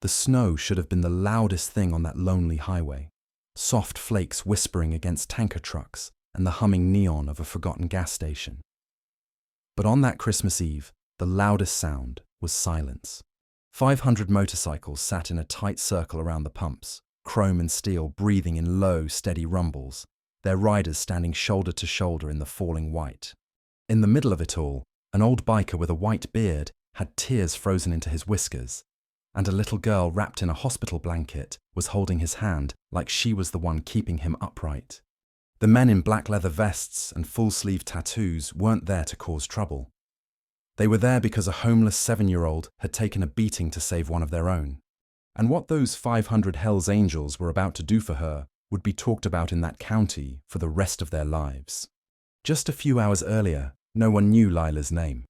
The snow should have been the loudest thing on that lonely highway, soft flakes whispering against tanker trucks and the humming neon of a forgotten gas station. But on that Christmas Eve, the loudest sound was silence. 500 motorcycles sat in a tight circle around the pumps, chrome and steel breathing in low, steady rumbles, their riders standing shoulder to shoulder in the falling white. In the middle of it all, an old biker with a white beard had tears frozen into his whiskers, and a little girl wrapped in a hospital blanket was holding his hand like she was the one keeping him upright. The men in black leather vests and full-sleeve tattoos weren't there to cause trouble. They were there because a homeless 7-year-old had taken a beating to save one of their own. And what those 500 Hells Angels were about to do for her would be talked about in that county for the rest of their lives. Just a few hours earlier, no one knew Lila's name.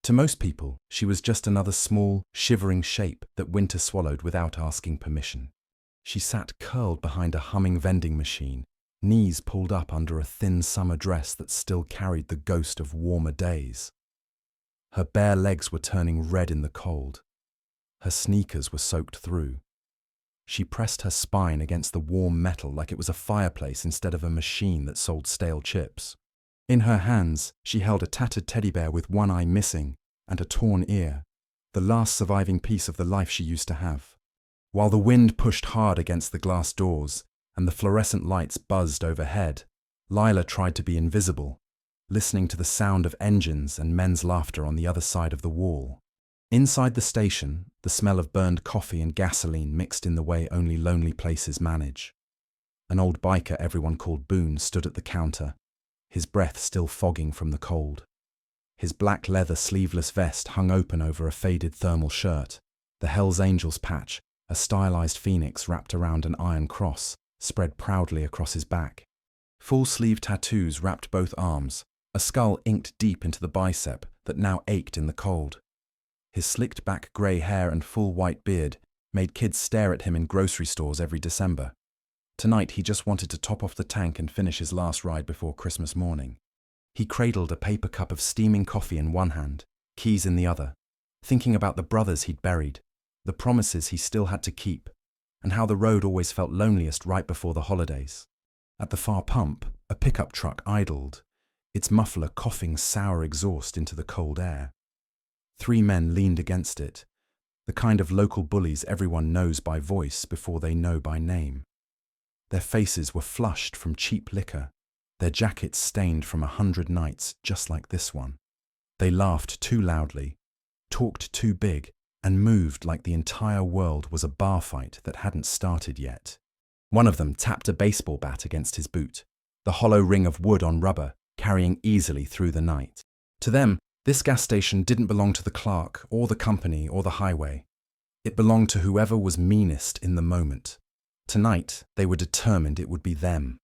To most people, she was just another small, shivering shape that winter swallowed without asking permission. She sat curled behind a humming vending machine, knees pulled up under a thin summer dress that still carried the ghost of warmer days. Her bare legs were turning red in the cold. Her sneakers were soaked through. She pressed her spine against the warm metal like it was a fireplace instead of a machine that sold stale chips. In her hands, she held a tattered teddy bear with one eye missing and a torn ear, the last surviving piece of the life she used to have. While the wind pushed hard against the glass doors and the fluorescent lights buzzed overhead, Lila tried to be invisible, listening to the sound of engines and men's laughter on the other side of the wall. Inside the station, the smell of burned coffee and gasoline mixed in the way only lonely places manage. An old biker everyone called Boone stood at the counter, his breath still fogging from the cold. His black leather sleeveless vest hung open over a faded thermal shirt, the Hells Angels patch, a stylized phoenix wrapped around an iron cross, spread proudly across his back. Full-sleeve tattoos wrapped both arms, a skull inked deep into the bicep that now ached in the cold. His slicked back grey hair and full white beard made kids stare at him in grocery stores every December. Tonight he just wanted to top off the tank and finish his last ride before Christmas morning. He cradled a paper cup of steaming coffee in one hand, keys in the other, thinking about the brothers he'd buried, the promises he still had to keep, and how the road always felt loneliest right before the holidays. At the far pump, a pickup truck idled, its muffler coughing sour exhaust into the cold air. 3 men leaned against it, the kind of local bullies everyone knows by voice before they know by name. Their faces were flushed from cheap liquor, their jackets stained from 100 nights just like this one. They laughed too loudly, talked too big, and moved like the entire world was a bar fight that hadn't started yet. One of them tapped a baseball bat against his boot, the hollow ring of wood on rubber carrying easily through the night. To them, this gas station didn't belong to the clerk or the company or the highway. It belonged to whoever was meanest in the moment. Tonight, they were determined it would be them.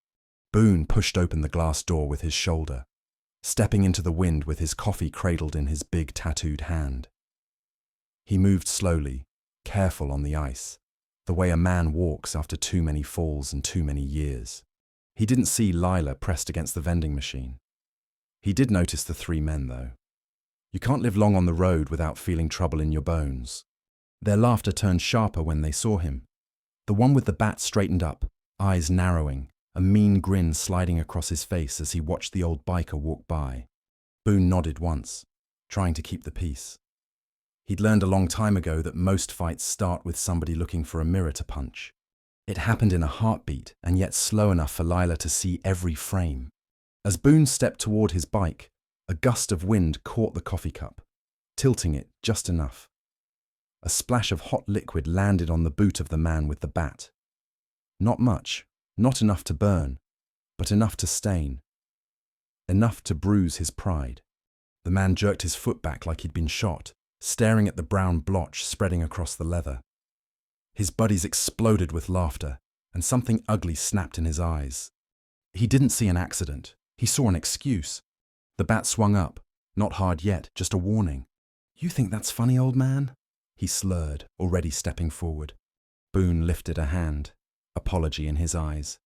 Boone pushed open the glass door with his shoulder, stepping into the wind with his coffee cradled in his big tattooed hand. He moved slowly, careful on the ice, the way a man walks after too many falls and too many years. He didn't see Lila pressed against the vending machine. He did notice the 3 men, though. You can't live long on the road without feeling trouble in your bones. Their laughter turned sharper when they saw him. The one with the bat straightened up, eyes narrowing, a mean grin sliding across his face as he watched the old biker walk by. Boone nodded once, trying to keep the peace. He'd learned a long time ago that most fights start with somebody looking for a mirror to punch. It happened in a heartbeat, and yet slow enough for Lila to see every frame. As Boone stepped toward his bike, a gust of wind caught the coffee cup, tilting it just enough. A splash of hot liquid landed on the boot of the man with the bat. Not much, not enough to burn, but enough to stain. Enough to bruise his pride. The man jerked his foot back like he'd been shot, staring at the brown blotch spreading across the leather. His buddies exploded with laughter, and something ugly snapped in his eyes. He didn't see an accident. He saw an excuse. The bat swung up, not hard yet, just a warning. "You think that's funny, old man?" He slurred, already stepping forward. Boone lifted a hand, apology in his eyes.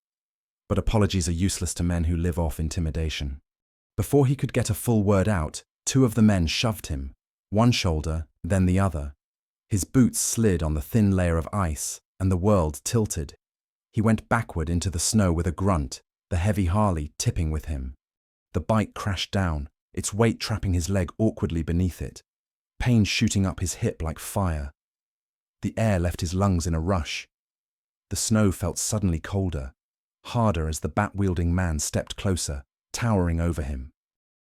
But apologies are useless to men who live off intimidation. Before he could get a full word out, 2 of the men shoved him, one shoulder, then the other. His boots slid on the thin layer of ice, and the world tilted. He went backward into the snow with a grunt, the heavy Harley tipping with him. The bike crashed down, its weight trapping his leg awkwardly beneath it, pain shooting up his hip like fire. The air left his lungs in a rush. The snow felt suddenly colder, harder as the bat-wielding man stepped closer, towering over him.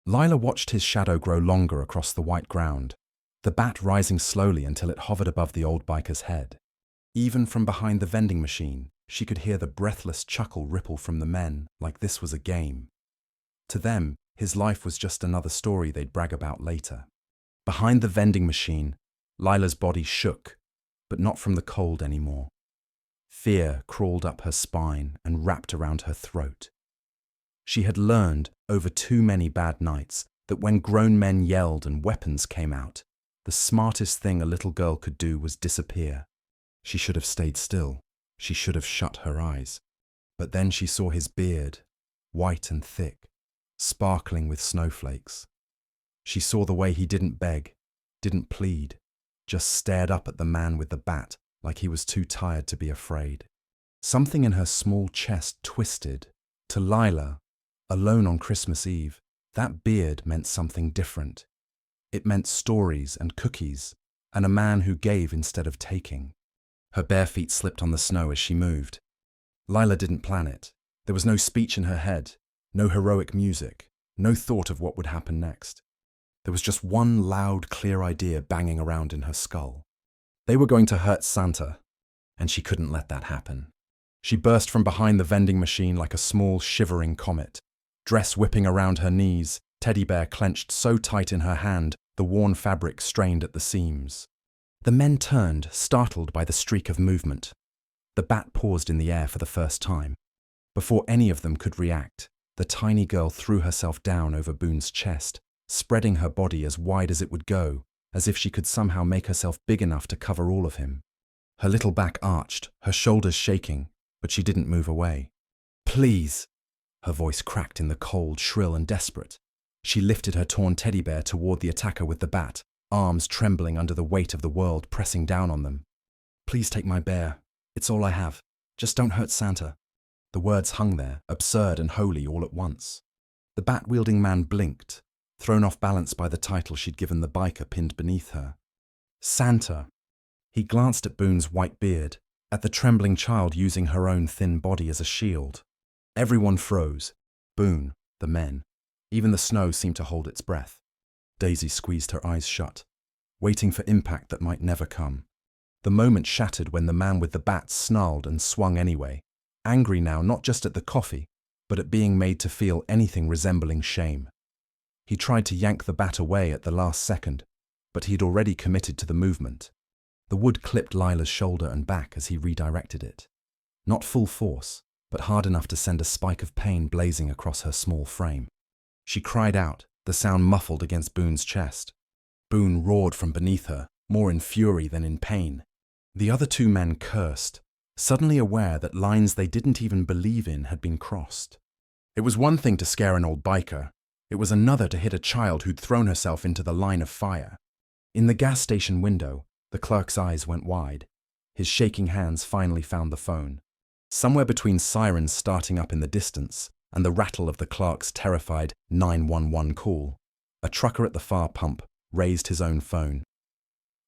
Lila watched his shadow grow longer across the white ground, the bat rising slowly until it hovered above the old biker's head. Even from behind the vending machine, she could hear the breathless chuckle ripple from the men, like this was a game. To them, his life was just another story they'd brag about later. Behind the vending machine, Lila's body shook, but not from the cold anymore. Fear crawled up her spine and wrapped around her throat. She had learned, over too many bad nights, that when grown men yelled and weapons came out, the smartest thing a little girl could do was disappear. She should have stayed still. She should have shut her eyes. But then she saw his beard, white and thick, sparkling with snowflakes. She saw the way he didn't beg, didn't plead, just stared up at the man with the bat like he was too tired to be afraid. Something in her small chest twisted. To Lila, alone on Christmas Eve, that beard meant something different. It meant stories and cookies, and a man who gave instead of taking. Her bare feet slipped on the snow as she moved. Lila didn't plan it. There was no speech in her head, no heroic music, no thought of what would happen next. There was just one loud, clear idea banging around in her skull. They were going to hurt Santa, and she couldn't let that happen. She burst from behind the vending machine like a small, shivering comet, dress whipping around her knees, teddy bear clenched so tight in her hand, the worn fabric strained at the seams. The men turned, startled by the streak of movement. The bat paused in the air for the first time. Before any of them could react, the tiny girl threw herself down over Boone's chest, spreading her body as wide as it would go, as if she could somehow make herself big enough to cover all of him. Her little back arched, her shoulders shaking, but she didn't move away. "Please!" Her voice cracked in the cold, shrill and desperate. She lifted her torn teddy bear toward the attacker with the bat, arms trembling under the weight of the world pressing down on them. "Please take my bear. It's all I have. Just don't hurt Santa." The words hung there, absurd and holy all at once. The bat-wielding man blinked, thrown off balance by the title she'd given the biker pinned beneath her. Santa. He glanced at Boone's white beard, at the trembling child using her own thin body as a shield. Everyone froze. Boone, the men. Even the snow seemed to hold its breath. Daisy squeezed her eyes shut, waiting for impact that might never come. The moment shattered when the man with the bat snarled and swung anyway, angry now not just at the coffee, but at being made to feel anything resembling shame. He tried to yank the bat away at the last second, but he'd already committed to the movement. The wood clipped Lila's shoulder and back as he redirected it. Not full force, but hard enough to send a spike of pain blazing across her small frame. She cried out, the sound muffled against Boone's chest. Boone roared from beneath her, more in fury than in pain. The other two men cursed, suddenly aware that lines they didn't even believe in had been crossed. It was one thing to scare an old biker. It was another to hit a child who'd thrown herself into the line of fire. In the gas station window, the clerk's eyes went wide. His shaking hands finally found the phone. Somewhere between sirens starting up in the distance and the rattle of the clerk's terrified 911 call, a trucker at the far pump raised his own phone.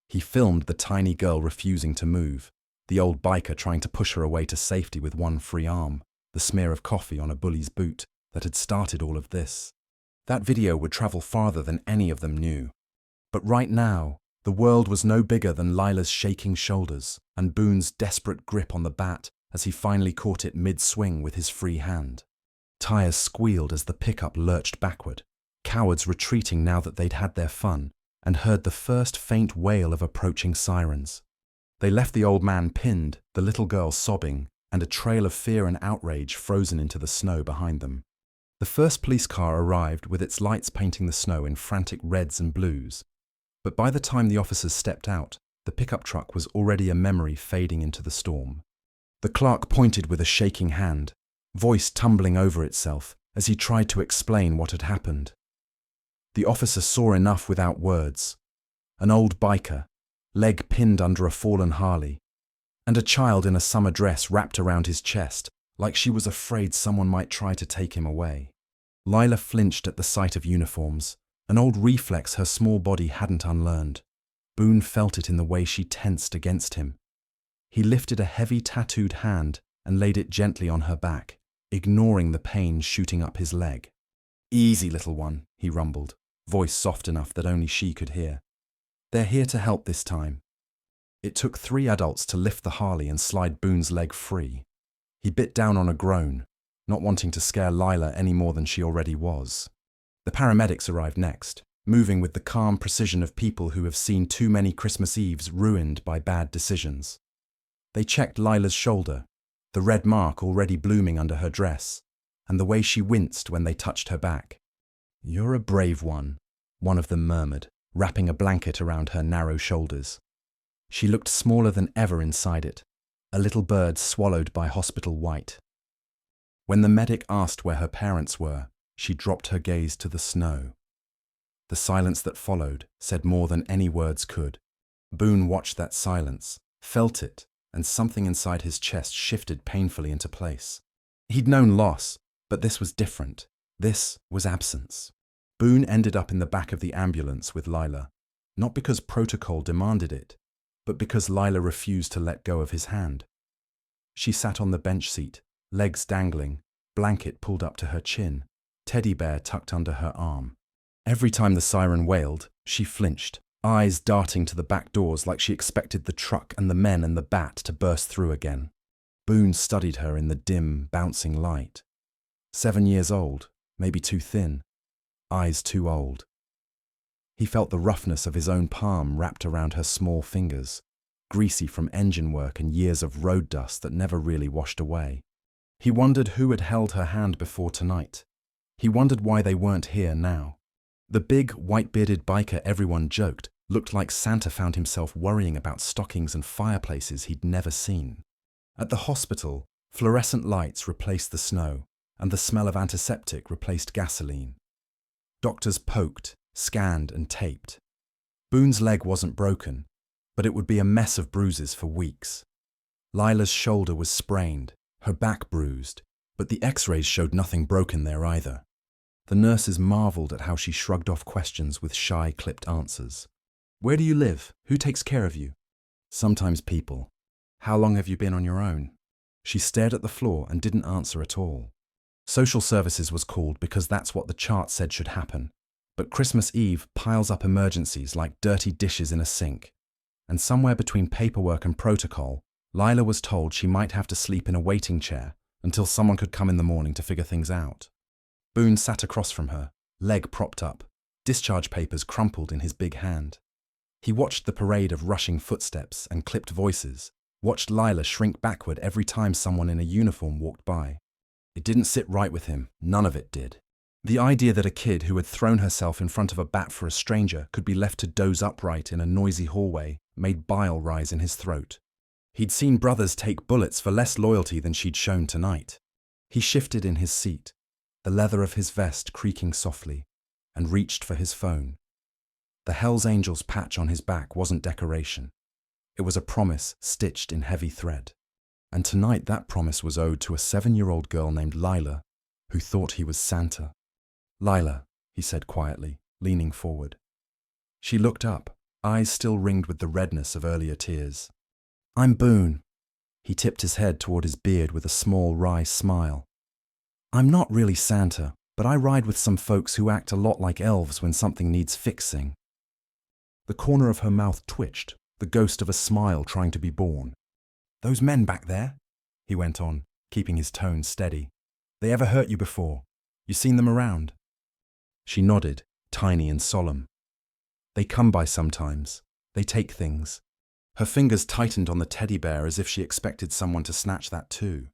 He filmed the tiny girl refusing to move, the old biker trying to push her away to safety with one free arm, the smear of coffee on a bully's boot that had started all of this. That video would travel farther than any of them knew. But right now, the world was no bigger than Lila's shaking shoulders and Boone's desperate grip on the bat as he finally caught it mid-swing with his free hand. Tires squealed as the pickup lurched backward, cowards retreating now that they'd had their fun and heard the first faint wail of approaching sirens. They left the old man pinned, the little girl sobbing, and a trail of fear and outrage frozen into the snow behind them. The first police car arrived with its lights painting the snow in frantic reds and blues. But by the time the officers stepped out, the pickup truck was already a memory fading into the storm. The clerk pointed with a shaking hand, voice tumbling over itself as he tried to explain what had happened. The officer saw enough without words. An old biker, leg pinned under a fallen Harley, and a child in a summer dress wrapped around his chest, like she was afraid someone might try to take him away. Lila flinched at the sight of uniforms, an old reflex her small body hadn't unlearned. Boone felt it in the way she tensed against him. He lifted a heavy tattooed hand and laid it gently on her back, ignoring the pain shooting up his leg. "Easy, little one," he rumbled, voice soft enough that only she could hear. "They're here to help this time." It took 3 adults to lift the Harley and slide Boone's leg free. He bit down on a groan, not wanting to scare Lila any more than she already was. The paramedics arrived next, moving with the calm precision of people who have seen too many Christmas Eves ruined by bad decisions. They checked Lila's shoulder, the red mark already blooming under her dress, and the way she winced when they touched her back. "You're a brave one," one of them murmured, wrapping a blanket around her narrow shoulders. She looked smaller than ever inside it, a little bird swallowed by hospital white. When the medic asked where her parents were, she dropped her gaze to the snow. The silence that followed said more than any words could. Boone watched that silence, felt it, and something inside his chest shifted painfully into place. He'd known loss, but this was different. This was absence. Boone ended up in the back of the ambulance with Lila, not because protocol demanded it, but because Lila refused to let go of his hand. She sat on the bench seat, legs dangling, blanket pulled up to her chin, teddy bear tucked under her arm. Every time the siren wailed, she flinched, eyes darting to the back doors like she expected the truck and the men and the bat to burst through again. Boone studied her in the dim, bouncing light. 7 years old, maybe too thin, eyes too old. He felt the roughness of his own palm wrapped around her small fingers, greasy from engine work and years of road dust that never really washed away. He wondered who had held her hand before tonight. He wondered why they weren't here now. The big, white-bearded biker everyone joked looked like Santa found himself worrying about stockings and fireplaces he'd never seen. At the hospital, fluorescent lights replaced the snow, and the smell of antiseptic replaced gasoline. Doctors poked, scanned, and taped. Boone's leg wasn't broken, but it would be a mess of bruises for weeks. Lila's shoulder was sprained, her back bruised, but the x-rays showed nothing broken there either. The nurses marveled at how she shrugged off questions with shy, clipped answers. "Where do you live? Who takes care of you?" "Sometimes people." "How long have you been on your own?" She stared at the floor and didn't answer at all. Social services was called because that's what the chart said should happen. But Christmas Eve piles up emergencies like dirty dishes in a sink. And somewhere between paperwork and protocol, Lila was told she might have to sleep in a waiting chair until someone could come in the morning to figure things out. Boone sat across from her, leg propped up, discharge papers crumpled in his big hand. He watched the parade of rushing footsteps and clipped voices, watched Lila shrink backward every time someone in a uniform walked by. It didn't sit right with him, none of it did. The idea that a kid who had thrown herself in front of a bat for a stranger could be left to doze upright in a noisy hallway made bile rise in his throat. He'd seen brothers take bullets for less loyalty than she'd shown tonight. He shifted in his seat, the leather of his vest creaking softly, and reached for his phone. The Hells Angels patch on his back wasn't decoration. It was a promise stitched in heavy thread. And tonight that promise was owed to a 7-year-old girl named Lila, who thought he was Santa. "Lila," he said quietly, leaning forward. She looked up, eyes still ringed with the redness of earlier tears. "I'm Boone." He tipped his head toward his beard with a small, wry smile. "I'm not really Santa, but I ride with some folks who act a lot like elves when something needs fixing." The corner of her mouth twitched, the ghost of a smile trying to be born. "Those men back there," he went on, keeping his tone steady. "They ever hurt you before? You seen them around?" She nodded, tiny and solemn. "They come by sometimes. They take things." Her fingers tightened on the teddy bear as if she expected someone to snatch that too.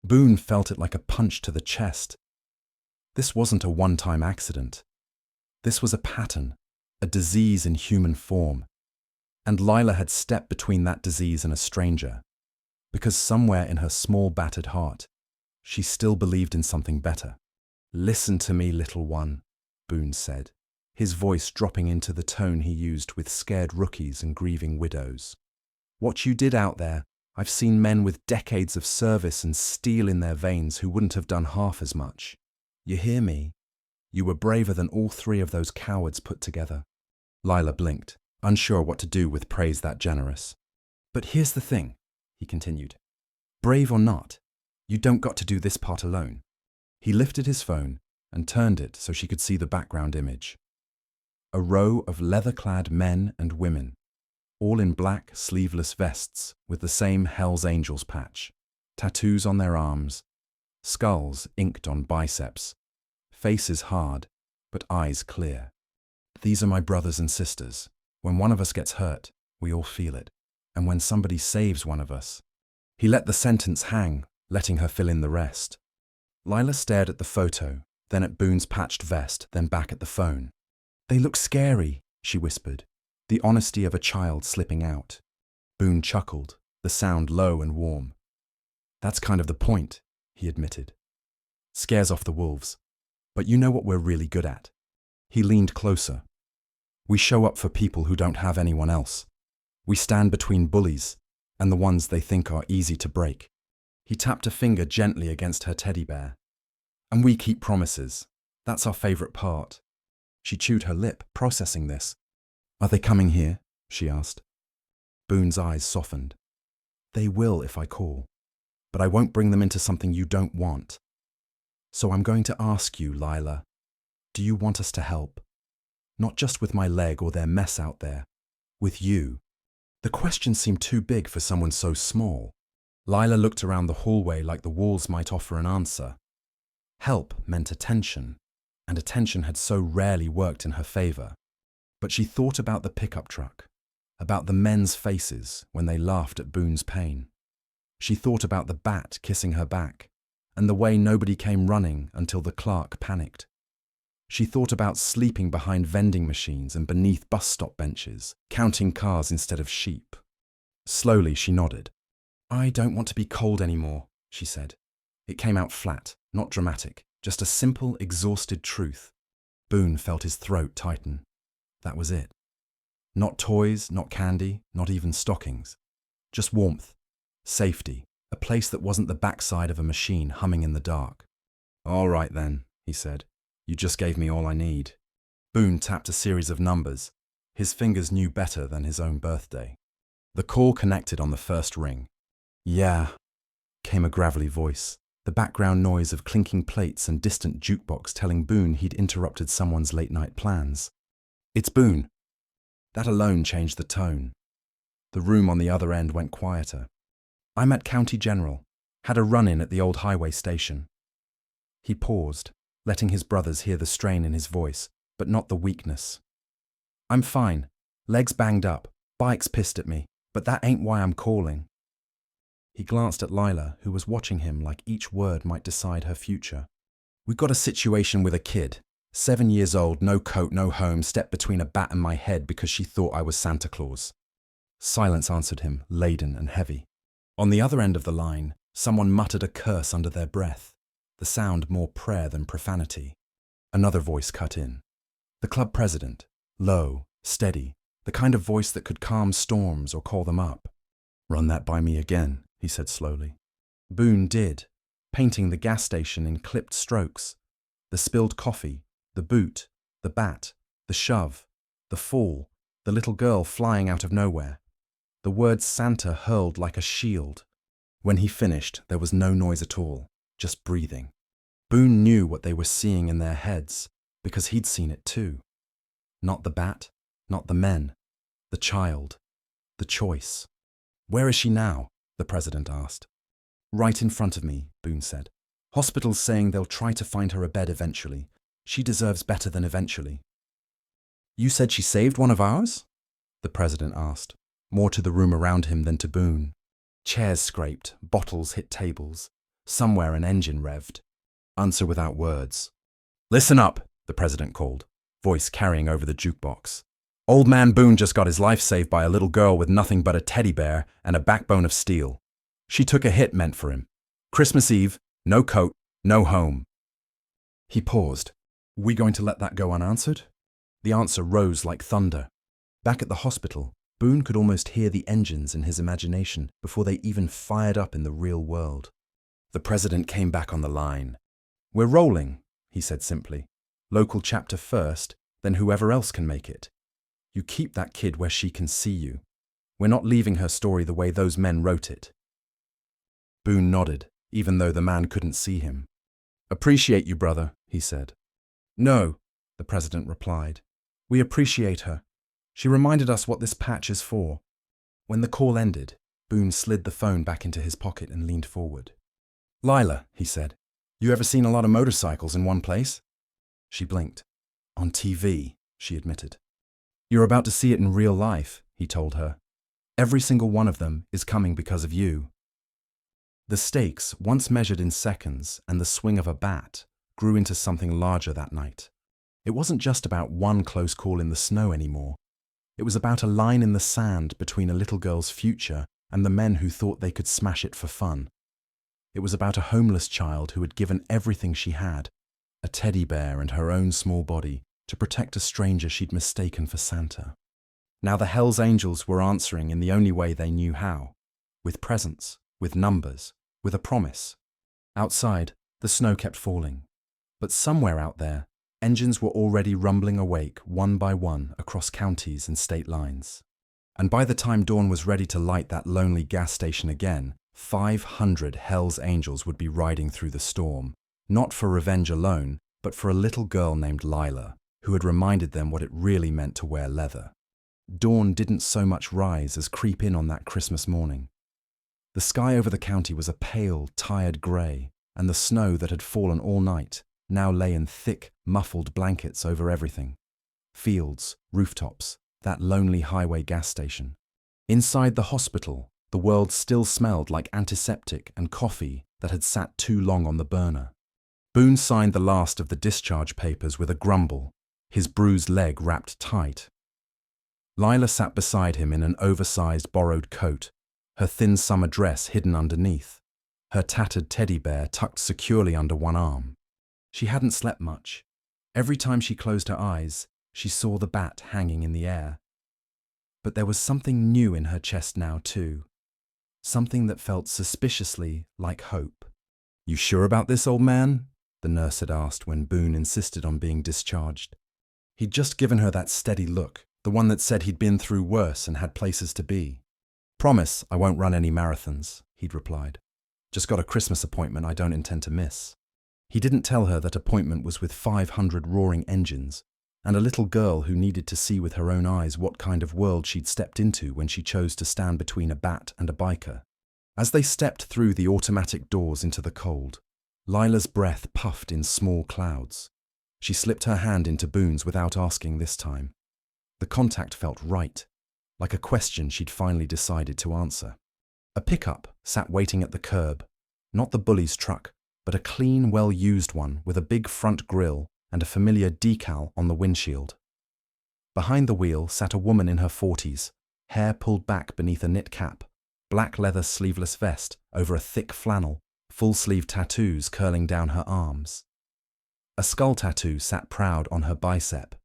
Boone felt it like a punch to the chest. This wasn't a one-time accident. This was a pattern, a disease in human form. And Lila had stepped between that disease and a stranger, because somewhere in her small battered heart, she still believed in something better. "Listen to me, little one," Boone said. his voice dropping into the tone he used with scared rookies and grieving widows. What you did out there, I've seen men with decades of service and steel in their veins who wouldn't have done half as much. You hear me? You were braver than all three of those cowards put together. Lila blinked, unsure what to do with praise that generous. But here's the thing, he continued. Brave or not, you don't got to do this part alone. He lifted his phone and turned it so she could see the background image. A row of leather-clad men and women, all in black, sleeveless vests with the same Hell's Angels patch, tattoos on their arms, skulls inked on biceps, faces hard, but eyes clear. These are my brothers and sisters. When one of us gets hurt, we all feel it. And when somebody saves one of us. He let the sentence hang, letting her fill in the rest. Lila stared at the photo, then at Boone's patched vest, then back at the phone. They look scary, she whispered, the honesty of a child slipping out. Boone chuckled, the sound low and warm. That's kind of the point, he admitted. Scares off the wolves. But you know what we're really good at. He leaned closer. We show up for people who don't have anyone else. We stand between bullies and the ones they think are easy to break. He tapped a finger gently against her teddy bear. And we keep promises. That's our favorite part. She chewed her lip, processing this. Are they coming here? She asked. Boone's eyes softened. They will if I call, but I won't bring them into something you don't want. So I'm going to ask you, Lila, do you want us to help? Not just with my leg or their mess out there, with you. The question seemed too big for someone so small. Lila looked around the hallway like the walls might offer an answer. Help meant attention, and attention had so rarely worked in her favor. But she thought about the pickup truck, about the men's faces when they laughed at Boone's pain. She thought about the bat kissing her back, and the way nobody came running until the clerk panicked. She thought about sleeping behind vending machines and beneath bus stop benches, counting cars instead of sheep. Slowly she nodded. I don't want to be cold anymore, she said. It came out flat, not dramatic, just a simple, exhausted truth. Boone felt his throat tighten. That was it. Not toys, not candy, not even stockings. Just warmth, safety, a place that wasn't the backside of a machine humming in the dark. All right then, he said. You just gave me all I need. Boone tapped a series of numbers. His fingers knew better than his own birthday. The call connected on the first ring. Yeah, came a gravelly voice, the background noise of clinking plates and distant jukebox telling Boone he'd interrupted someone's late-night plans. It's Boone. That alone changed the tone. The room on the other end went quieter. I'm at County General. Had a run-in at the old highway station. He paused, letting his brothers hear the strain in his voice, but not the weakness. I'm fine. Legs banged up. Bike's pissed at me. But that ain't why I'm calling. He glanced at Lila, who was watching him like each word might decide her future. We got a situation with a kid. 7 years old, no coat, no home, stepped between a bat and my head because she thought I was Santa Claus. Silence answered him, laden and heavy. On the other end of the line, someone muttered a curse under their breath, the sound more prayer than profanity. Another voice cut in. The club president, low, steady, the kind of voice that could calm storms or call them up. Run that by me again, he said slowly. Boone did, painting the gas station in clipped strokes. The spilled coffee, the boot, the bat, the shove, the fall, the little girl flying out of nowhere. The word Santa hurled like a shield. When he finished, there was no noise at all, just breathing. Boone knew what they were seeing in their heads, because he'd seen it too. Not the bat, not the men, the child, the choice. Where is she now? The president asked. Right in front of me, Boone said. Hospital's saying they'll try to find her a bed eventually. She deserves better than eventually. You said she saved one of ours? The president asked, more to the room around him than to Boone. Chairs scraped, bottles hit tables. Somewhere an engine revved. Answer without words. Listen up, the president called, voice carrying over the jukebox. Old man Boone just got his life saved by a little girl with nothing but a teddy bear and a backbone of steel. She took a hit meant for him. Christmas Eve, no coat, no home. He paused. We going to let that go unanswered? The answer rose like thunder. Back at the hospital, Boone could almost hear the engines in his imagination before they even fired up in the real world. The president came back on the line. "We're rolling," he said simply. "Local chapter first, then whoever else can make it. You keep that kid where she can see you. We're not leaving her story the way those men wrote it." Boone nodded, even though the man couldn't see him. "Appreciate you, brother," he said. "No," the president replied. "We appreciate her. She reminded us what this patch is for." When the call ended, Boone slid the phone back into his pocket and leaned forward. "Lila," he said, "you ever seen a lot of motorcycles in one place?" She blinked. "On TV," she admitted. "You're about to see it in real life," he told her. "Every single one of them is coming because of you." The stakes, once measured in seconds and the swing of a bat, grew into something larger that night. It wasn't just about one close call in the snow anymore. It was about a line in the sand between a little girl's future and the men who thought they could smash it for fun. It was about a homeless child who had given everything she had, a teddy bear and her own small body, to protect a stranger she'd mistaken for Santa. Now the Hells Angels were answering in the only way they knew how, with presents, with numbers, with a promise. Outside, the snow kept falling. But somewhere out there, engines were already rumbling awake one by one across counties and state lines. And by the time dawn was ready to light that lonely gas station again, 500 Hells Angels would be riding through the storm, not for revenge alone, but for a little girl named Lila, who had reminded them what it really meant to wear leather. Dawn didn't so much rise as creep in on that Christmas morning. The sky over the county was a pale, tired grey, and the snow that had fallen all night now lay in thick, muffled blankets over everything. Fields, rooftops, that lonely highway gas station. Inside the hospital, the world still smelled like antiseptic and coffee that had sat too long on the burner. Boone signed the last of the discharge papers with a grumble, his bruised leg wrapped tight. Lila sat beside him in an oversized borrowed coat, her thin summer dress hidden underneath, her tattered teddy bear tucked securely under one arm. She hadn't slept much. Every time she closed her eyes, she saw the bat hanging in the air. But there was something new in her chest now, too. Something that felt suspiciously like hope. "You sure about this, old man?" the nurse had asked when Boone insisted on being discharged. He'd just given her that steady look, the one that said he'd been through worse and had places to be. "Promise I won't run any marathons," he'd replied. "Just got a Christmas appointment I don't intend to miss." He didn't tell her that appointment was with 500 roaring engines, and a little girl who needed to see with her own eyes what kind of world she'd stepped into when she chose to stand between a bat and a biker. As they stepped through the automatic doors into the cold, Lila's breath puffed in small clouds. She slipped her hand into Boone's without asking this time. The contact felt right, like a question she'd finally decided to answer. A pickup sat waiting at the curb, not the bully's truck, but a clean, well-used one with a big front grille and a familiar decal on the windshield. Behind the wheel sat a woman in her 40s, hair pulled back beneath a knit cap, black leather sleeveless vest over a thick flannel, full-sleeve tattoos curling down her arms. A skull tattoo sat proud on her bicep.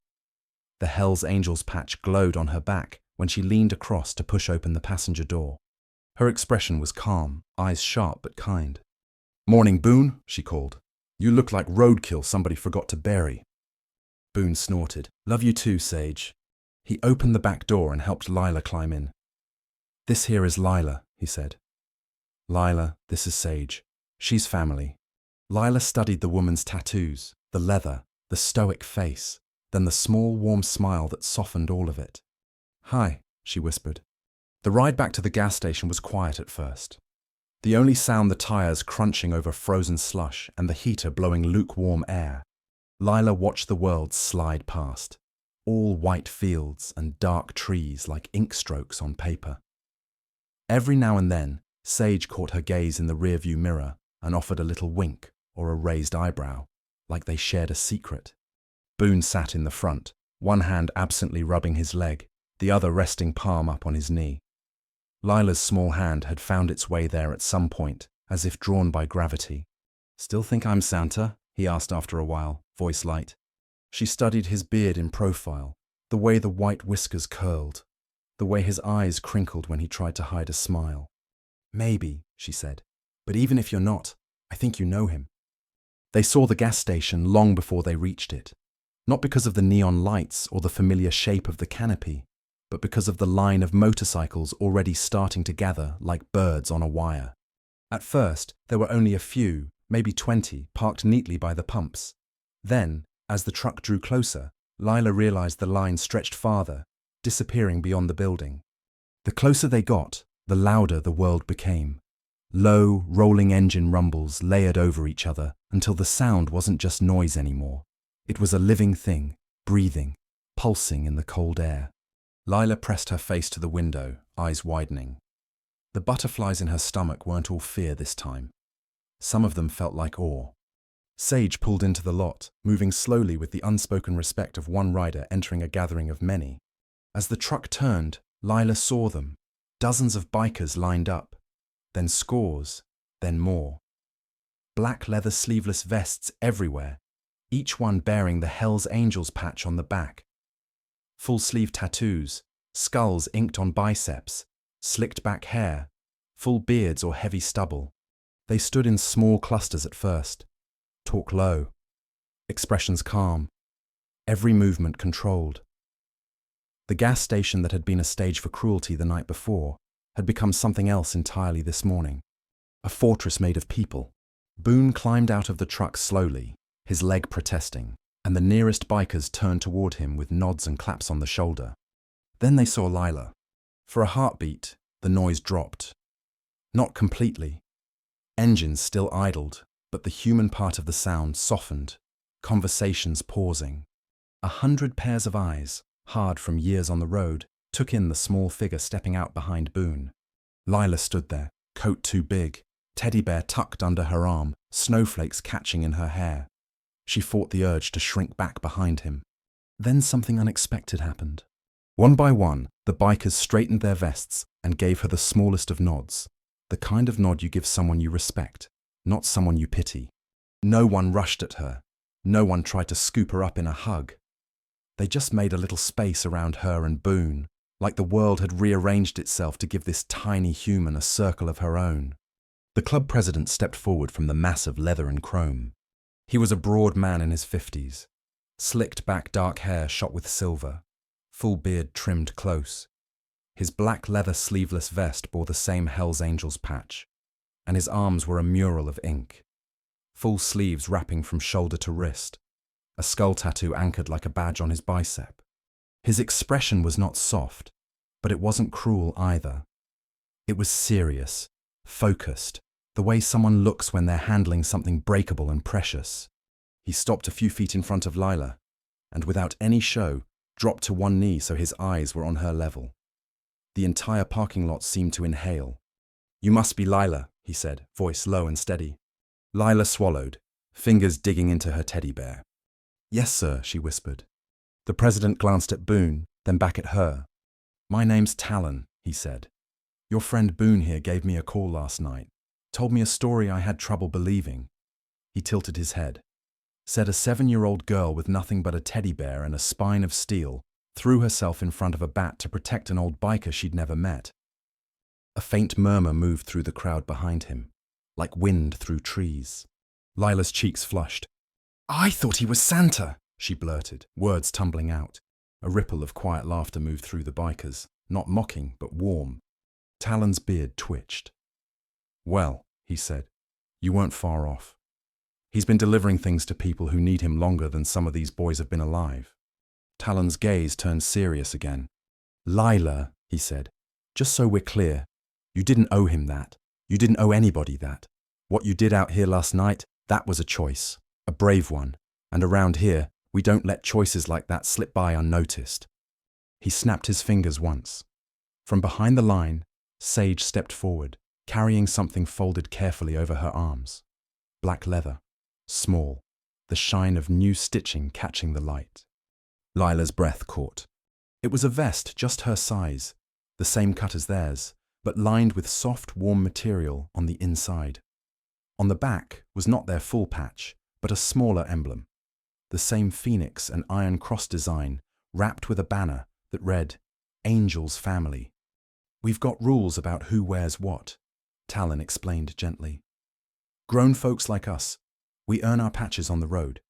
The Hells Angels patch glowed on her back when she leaned across to push open the passenger door. Her expression was calm, eyes sharp but kind. "Morning, Boone," she called. "You look like roadkill somebody forgot to bury." Boone snorted. "Love you too, Sage." He opened the back door and helped Lila climb in. "This here is Lila," he said. "Lila, this is Sage. She's family." Lila studied the woman's tattoos, the leather, the stoic face, then the small, warm smile that softened all of it. "Hi," she whispered. The ride back to the gas station was quiet at first. The only sound the tires crunching over frozen slush and the heater blowing lukewarm air. Lila watched the world slide past, all white fields and dark trees like ink strokes on paper. Every now and then, Sage caught her gaze in the rearview mirror and offered a little wink or a raised eyebrow, like they shared a secret. Boone sat in the front, one hand absently rubbing his leg, the other resting palm up on his knee. Lila's small hand had found its way there at some point, as if drawn by gravity. "Still think I'm Santa?" he asked after a while, voice light. She studied his beard in profile, the way the white whiskers curled, the way his eyes crinkled when he tried to hide a smile. "Maybe," she said, "but even if you're not, I think you know him." They saw the gas station long before they reached it, not because of the neon lights or the familiar shape of the canopy, but because of the line of motorcycles already starting to gather like birds on a wire. At first, there were only a few, maybe 20, parked neatly by the pumps. Then, as the truck drew closer, Lila realized the line stretched farther, disappearing beyond the building. The closer they got, the louder the world became. Low, rolling engine rumbles layered over each other until the sound wasn't just noise anymore. It was a living thing, breathing, pulsing in the cold air. Lila pressed her face to the window, eyes widening. The butterflies in her stomach weren't all fear this time. Some of them felt like awe. Sage pulled into the lot, moving slowly with the unspoken respect of one rider entering a gathering of many. As the truck turned, Lila saw them. Dozens of bikers lined up. Then scores, then more. Black leather sleeveless vests everywhere, each one bearing the Hells Angels patch on the back. Full-sleeve tattoos, skulls inked on biceps, slicked back hair, full beards or heavy stubble. They stood in small clusters at first. Talk low. Expressions calm. Every movement controlled. The gas station that had been a stage for cruelty the night before had become something else entirely this morning. A fortress made of people. Boone climbed out of the truck slowly, his leg protesting, and the nearest bikers turned toward him with nods and claps on the shoulder. Then they saw Lila. For a heartbeat, the noise dropped. Not completely. Engines still idled, but the human part of the sound softened, conversations pausing. 100 pairs of eyes, hard from years on the road, took in the small figure stepping out behind Boone. Lila stood there, coat too big, teddy bear tucked under her arm, snowflakes catching in her hair. She fought the urge to shrink back behind him. Then something unexpected happened. One by one, the bikers straightened their vests and gave her the smallest of nods, the kind of nod you give someone you respect, not someone you pity. No one rushed at her. No one tried to scoop her up in a hug. They just made a little space around her and Boone, like the world had rearranged itself to give this tiny human a circle of her own. The club president stepped forward from the mass of leather and chrome. He was a broad man in his 50s, slicked back dark hair shot with silver, full beard trimmed close. His black leather sleeveless vest bore the same Hells Angels patch, and his arms were a mural of ink. Full sleeves wrapping from shoulder to wrist, a skull tattoo anchored like a badge on his bicep. His expression was not soft, but it wasn't cruel either. It was serious, focused, the way someone looks when they're handling something breakable and precious. He stopped a few feet in front of Lila, and without any show, dropped to one knee so his eyes were on her level. The entire parking lot seemed to inhale. "You must be Lila," he said, voice low and steady. Lila swallowed, fingers digging into her teddy bear. "Yes, sir," she whispered. The president glanced at Boone, then back at her. "My name's Talon," he said. "Your friend Boone here gave me a call last night. Told me a story I had trouble believing." He tilted his head. Said a 7-year-old girl with nothing but a teddy bear and a spine of steel threw herself in front of a bat to protect an old biker she'd never met. A faint murmur moved through the crowd behind him, like wind through trees. Lila's cheeks flushed. "I thought he was Santa," she blurted, words tumbling out. A ripple of quiet laughter moved through the bikers, not mocking, but warm. Talon's beard twitched. "Well," he said, "you weren't far off. He's been delivering things to people who need him longer than some of these boys have been alive." Talon's gaze turned serious again. "Lila," he said, "just so we're clear, you didn't owe him that. You didn't owe anybody that. What you did out here last night, that was a choice, a brave one, and around here, we don't let choices like that slip by unnoticed." He snapped his fingers once. From behind the line, Sage stepped forward, carrying something folded carefully over her arms. Black leather, small, the shine of new stitching catching the light. Lila's breath caught. It was a vest just her size, the same cut as theirs, but lined with soft, warm material on the inside. On the back was not their full patch, but a smaller emblem. the same phoenix and iron cross design, wrapped with a banner that read, "Angel's Family." "We've got rules about who wears what," Talon explained gently. "Grown folks like us, we earn our patches on the road.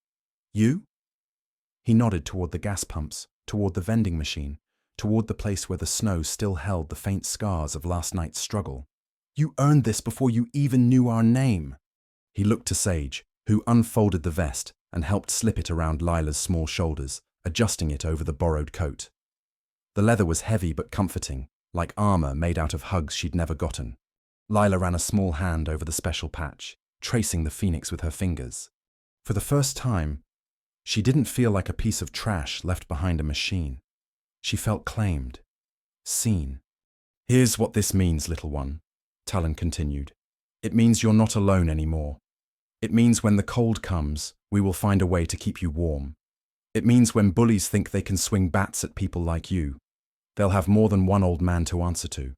You?" He nodded toward the gas pumps, toward the vending machine, toward the place where the snow still held the faint scars of last night's struggle. "You earned this before you even knew our name." He looked to Sage, who unfolded the vest and helped slip it around Lila's small shoulders, adjusting it over the borrowed coat. The leather was heavy but comforting, like armor made out of hugs she'd never gotten. Lila ran a small hand over the special patch, tracing the phoenix with her fingers. For the first time, she didn't feel like a piece of trash left behind a machine. She felt claimed, seen. "Here's what this means, little one," Talon continued. "It means you're not alone anymore. It means when the cold comes, we will find a way to keep you warm. It means when bullies think they can swing bats at people like you, they'll have more than one old man to answer to."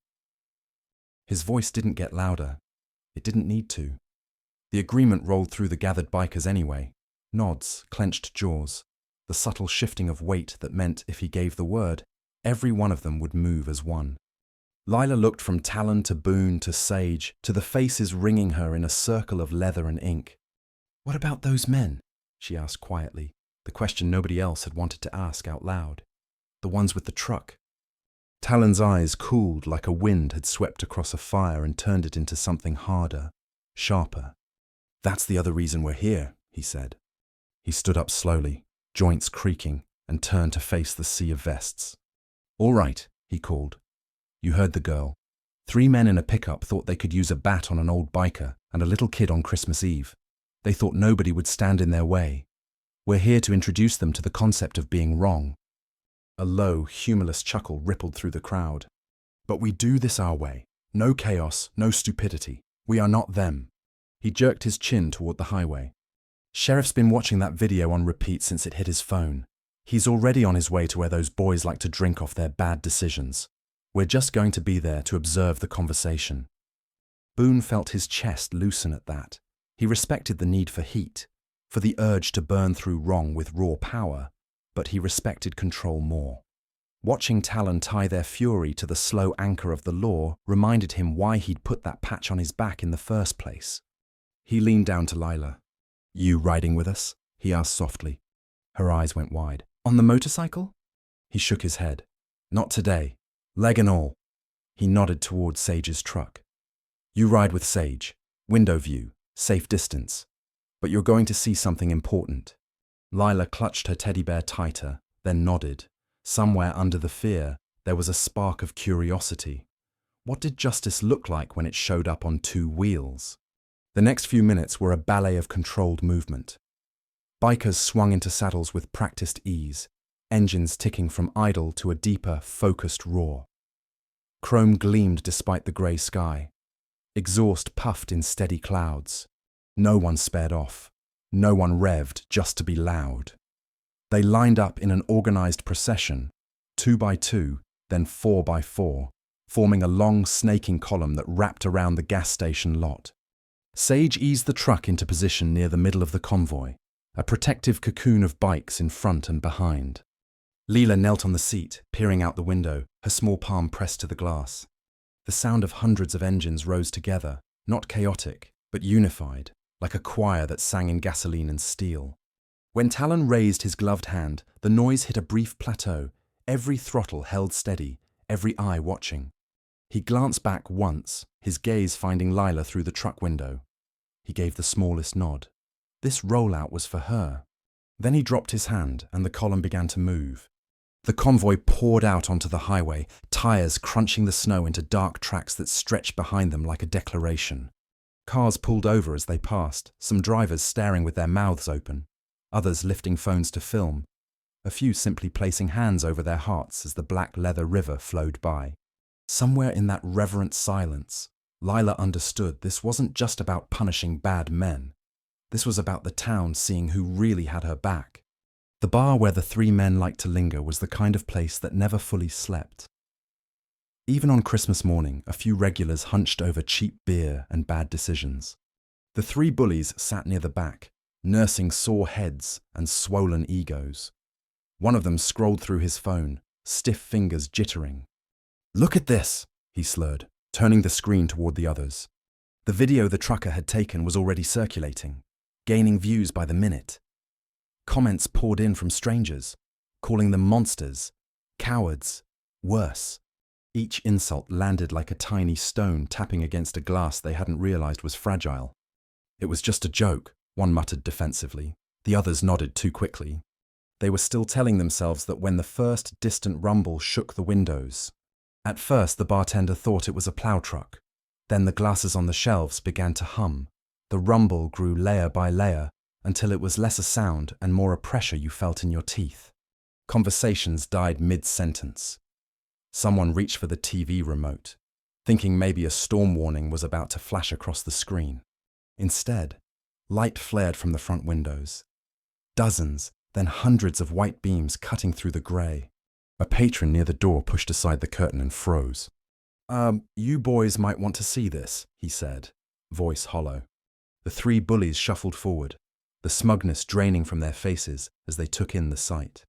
His voice didn't get louder. It didn't need to. The agreement rolled through the gathered bikers anyway. Nods, clenched jaws, the subtle shifting of weight that meant if he gave the word, every one of them would move as one. Lila looked from Talon to Boone to Sage to the faces ringing her in a circle of leather and ink. "What about those men?" she asked quietly, the question nobody else had wanted to ask out loud. "The ones with the truck." Talon's eyes cooled like a wind had swept across a fire and turned it into something harder, sharper. "That's the other reason we're here," he said. He stood up slowly, joints creaking, and turned to face the sea of vests. "All right," he called. "You heard the girl. 3 men in a pickup thought they could use a bat on an old biker and a little kid on Christmas Eve. They thought nobody would stand in their way. We're here to introduce them to the concept of being wrong." A low, humorless chuckle rippled through the crowd. "But we do this our way. No chaos, no stupidity. We are not them." He jerked his chin toward the highway. "Sheriff's been watching that video on repeat since it hit his phone. He's already on his way to where those boys like to drink off their bad decisions. We're just going to be there to observe the conversation." Boone felt his chest loosen at that. He respected the need for heat, for the urge to burn through wrong with raw power, but he respected control more. Watching Talon tie their fury to the slow anchor of the law reminded him why he'd put that patch on his back in the first place. He leaned down to Lila. "You riding with us?" he asked softly. Her eyes went wide. "On the motorcycle?" He shook his head. "Not today. Leg and all." He nodded toward Sage's truck. "You ride with Sage. Window view. Safe distance. But you're going to see something important." Lila clutched her teddy bear tighter, then nodded. Somewhere under the fear, there was a spark of curiosity. What did justice look like when it showed up on 2 wheels? The next few minutes were a ballet of controlled movement. Bikers swung into saddles with practiced ease, engines ticking from idle to a deeper, focused roar. Chrome gleamed despite the grey sky. Exhaust puffed in steady clouds. No one spared off. No one revved just to be loud. They lined up in an organized procession, 2 by 2, then 4 by 4, forming a long snaking column that wrapped around the gas station lot. Sage eased the truck into position near the middle of the convoy, a protective cocoon of bikes in front and behind. Lila knelt on the seat, peering out the window, her small palm pressed to the glass. The sound of hundreds of engines rose together, not chaotic, but unified, like a choir that sang in gasoline and steel. When Talon raised his gloved hand, the noise hit a brief plateau, every throttle held steady, every eye watching. He glanced back once, his gaze finding Lila through the truck window. He gave the smallest nod. This rollout was for her. Then he dropped his hand, and the column began to move. The convoy poured out onto the highway, tires crunching the snow into dark tracks that stretched behind them like a declaration. Cars pulled over as they passed, some drivers staring with their mouths open, others lifting phones to film, a few simply placing hands over their hearts as the black leather river flowed by. Somewhere in that reverent silence, Lila understood this wasn't just about punishing bad men. This was about the town seeing who really had her back. The bar where the 3 men liked to linger was the kind of place that never fully slept. Even on Christmas morning, a few regulars hunched over cheap beer and bad decisions. The 3 bullies sat near the back, nursing sore heads and swollen egos. One of them scrolled through his phone, stiff fingers jittering. "Look at this," he slurred, turning the screen toward the others. The video the trucker had taken was already circulating, gaining views by the minute. Comments poured in from strangers, calling them monsters, cowards, worse. Each insult landed like a tiny stone tapping against a glass they hadn't realized was fragile. "It was just a joke," one muttered defensively. The others nodded too quickly. They were still telling themselves that when the first distant rumble shook the windows. At first, the bartender thought it was a plow truck. Then the glasses on the shelves began to hum. The rumble grew layer by layer until it was less a sound and more a pressure you felt in your teeth. Conversations died mid-sentence. Someone reached for the TV remote, thinking maybe a storm warning was about to flash across the screen. Instead, light flared from the front windows. Dozens, then hundreds of white beams cutting through the grey. A patron near the door pushed aside the curtain and froze. You boys might want to see this," he said, voice hollow. The three bullies shuffled forward, the smugness draining from their faces as they took in the sight.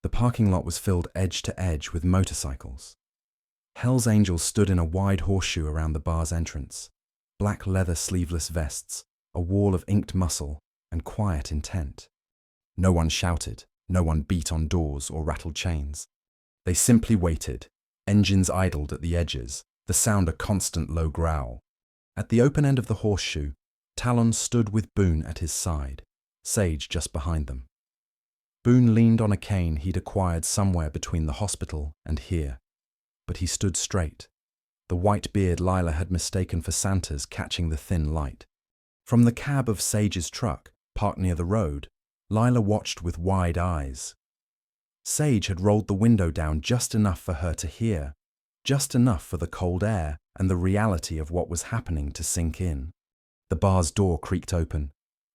The parking lot was filled edge to edge with motorcycles. Hell's Angels stood in a wide horseshoe around the bar's entrance, black leather sleeveless vests, a wall of inked muscle, and quiet intent. No one shouted, no one beat on doors or rattled chains. They simply waited, engines idled at the edges, the sound a constant low growl. At the open end of the horseshoe, Talon stood with Boone at his side, Sage just behind them. Boone leaned on a cane he'd acquired somewhere between the hospital and here. But he stood straight, the white beard Lila had mistaken for Santa's catching the thin light. From the cab of Sage's truck, parked near the road, Lila watched with wide eyes. Sage had rolled the window down just enough for her to hear, just enough for the cold air and the reality of what was happening to sink in. The bar's door creaked open.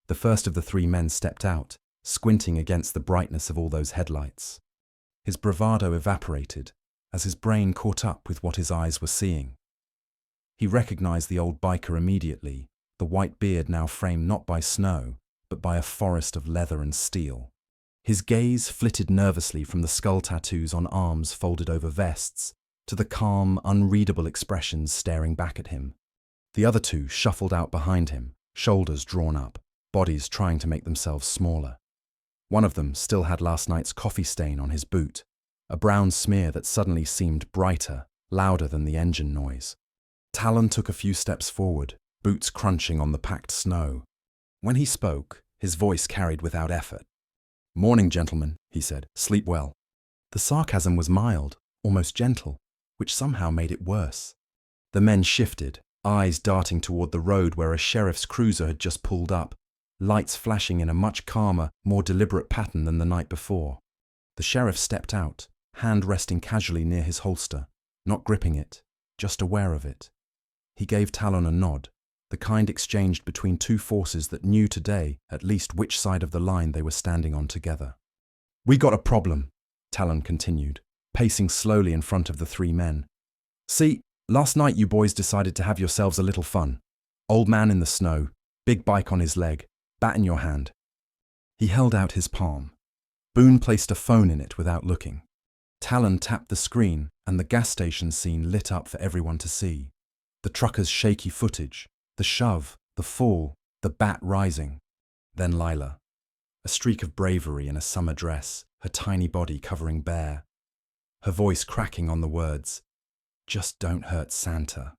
The first of the three men stepped out, squinting against the brightness of all those headlights. His bravado evaporated as his brain caught up with what his eyes were seeing. He recognized the old biker immediately, the white beard now framed not by snow, but by a forest of leather and steel. His gaze flitted nervously from the skull tattoos on arms folded over vests to the calm, unreadable expressions staring back at him. The other two shuffled out behind him, shoulders drawn up, bodies trying to make themselves smaller. One of them still had last night's coffee stain on his boot, a brown smear that suddenly seemed brighter, louder than the engine noise. Talon took a few steps forward, boots crunching on the packed snow. When he spoke, his voice carried without effort. "Morning, gentlemen," he said. "Sleep well." The sarcasm was mild, almost gentle, which somehow made it worse. The men shifted, eyes darting toward the road where a sheriff's cruiser had just pulled up, lights flashing in a much calmer, more deliberate pattern than the night before. The sheriff stepped out, hand resting casually near his holster, not gripping it, just aware of it. He gave Talon a nod, the kind exchanged between two forces that knew today at least which side of the line they were standing on together. "We got a problem," Talon continued, pacing slowly in front of the three men. "See, last night you boys decided to have yourselves a little fun. Old man in the snow, big bike on his leg, bat in your hand." He held out his palm. Boone placed a phone in it without looking. Talon tapped the screen and the gas station scene lit up for everyone to see. The trucker's shaky footage, the shove, the fall, the bat rising. Then Lila. A streak of bravery in a summer dress, her tiny body covering bare. Her voice cracking on the words, "Just don't hurt Santa."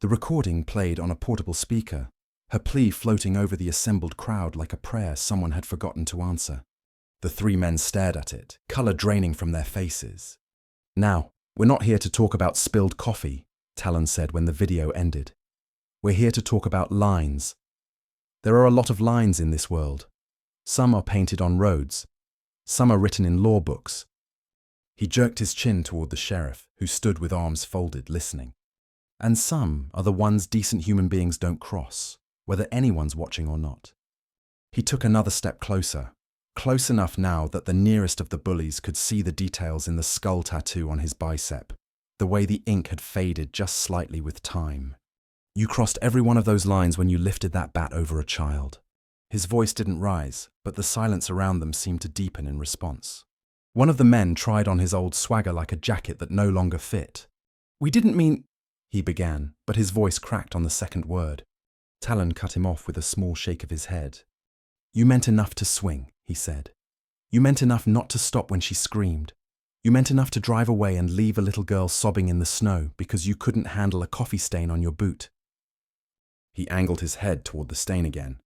The recording played on a portable speaker, her plea floating over the assembled crowd like a prayer someone had forgotten to answer. The three men stared at it, color draining from their faces. "Now, we're not here to talk about spilled coffee," Talon said when the video ended. "We're here to talk about lines. There are a lot of lines in this world. Some are painted on roads. Some are written in law books." He jerked his chin toward the sheriff, who stood with arms folded, listening. "And some are the ones decent human beings don't cross, whether anyone's watching or not." He took another step closer, close enough now that the nearest of the bullies could see the details in the skull tattoo on his bicep, the way the ink had faded just slightly with time. "You crossed every one of those lines when you lifted that bat over a child. His voice didn't rise, but the silence around them seemed to deepen in response. One of the men tried on his old swagger like a jacket that no longer fit. "We didn't mean—" he began, but his voice cracked on the second word. Talon cut him off with a small shake of his head. "You meant enough to swing," he said. "You meant enough not to stop when she screamed. You meant enough to drive away and leave a little girl sobbing in the snow because you couldn't handle a coffee stain on your boot." He angled his head toward the stain again.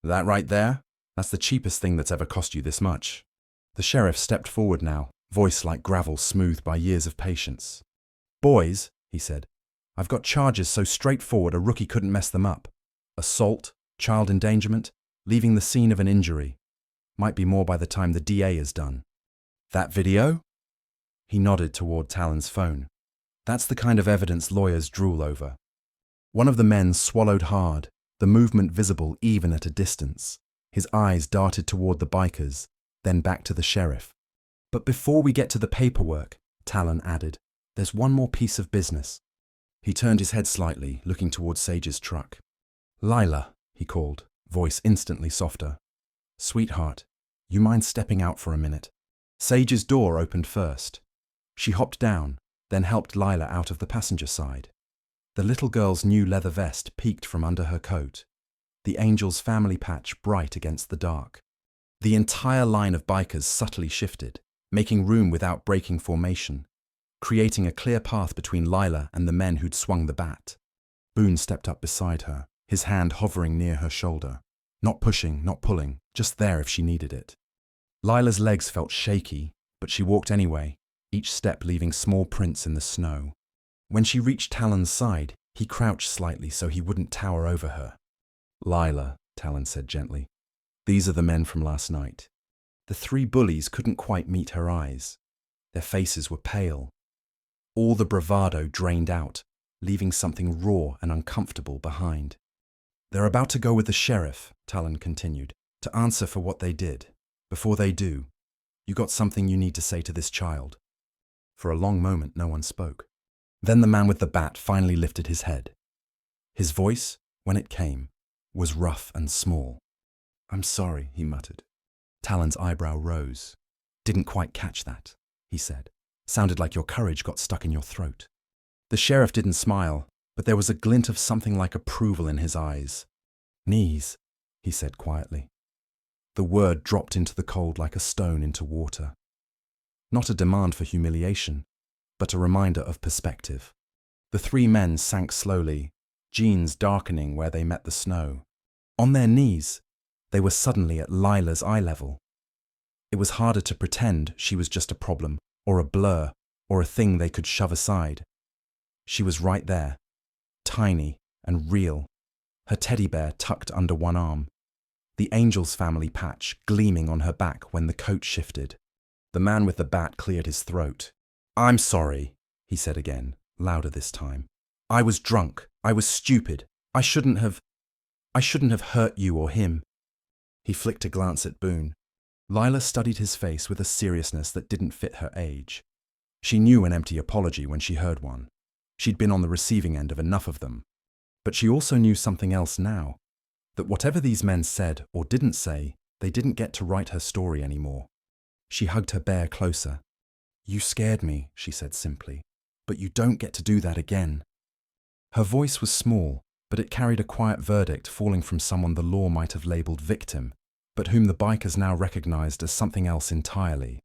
"That right there? That's the cheapest thing that's ever cost you this much." The sheriff stepped forward now, voice like gravel smoothed by years of patience. "Boys," he said, "I've got charges so straightforward a rookie couldn't mess them up. Assault, child endangerment, leaving the scene of an injury. Might be more by the time the DA is done." "That video?" He nodded toward Talon's phone. "That's the kind of evidence lawyers drool over." One of the men swallowed hard, the movement visible even at a distance. His eyes darted toward the bikers, then back to the sheriff. "But before we get to the paperwork," Talon added, "there's one more piece of business." He turned his head slightly, looking toward Sage's truck. "Lila," he called, voice instantly softer. "Sweetheart, you mind stepping out for a minute?" Sage's door opened first. She hopped down, then helped Lila out of the passenger side. The little girl's new leather vest peeked from under her coat, the Angel's family patch bright against the dark. The entire line of bikers subtly shifted, making room without breaking formation, creating a clear path between Lila and the men who'd swung the bat. Boone stepped up beside her, his hand hovering near her shoulder. Not pushing, not pulling, just there if she needed it. Lila's legs felt shaky, but she walked anyway, each step leaving small prints in the snow. When she reached Talon's side, he crouched slightly so he wouldn't tower over her. "Lila," Talon said gently, "these are the men from last night." The three bullies couldn't quite meet her eyes. Their faces were pale. All the bravado drained out, leaving something raw and uncomfortable behind. "They're about to go with the sheriff," Talon continued, "to answer for what they did. Before they do, you got something you need to say to this child." For a long moment, no one spoke. Then the man with the bat finally lifted his head. His voice, when it came, was rough and small. "I'm sorry," he muttered. Talon's eyebrow rose. "Didn't quite catch that," he said. "Sounded like your courage got stuck in your throat." The sheriff didn't smile, but there was a glint of something like approval in his eyes. "Knees," he said quietly. The word dropped into the cold like a stone into water. Not a demand for humiliation, but a reminder of perspective. The three men sank slowly, jeans darkening where they met the snow. On their knees, they were suddenly at Lila's eye level. It was harder to pretend she was just a problem, or a blur, or a thing they could shove aside. She was right there, tiny and real, her teddy bear tucked under one arm, the Angel's family patch gleaming on her back when the coat shifted. The man with the bat cleared his throat. "I'm sorry," he said again, louder this time. "I was drunk. I was stupid. I shouldn't have hurt you or him." He flicked a glance at Boone. Lila studied his face with a seriousness that didn't fit her age. She knew an empty apology when she heard one. She'd been on the receiving end of enough of them. But she also knew something else now, that whatever these men said or didn't say, they didn't get to write her story anymore. She hugged her bear closer. "You scared me," she said simply, "but you don't get to do that again." Her voice was small, but it carried a quiet verdict falling from someone the law might have labeled victim, but whom the bikers now recognized as something else entirely.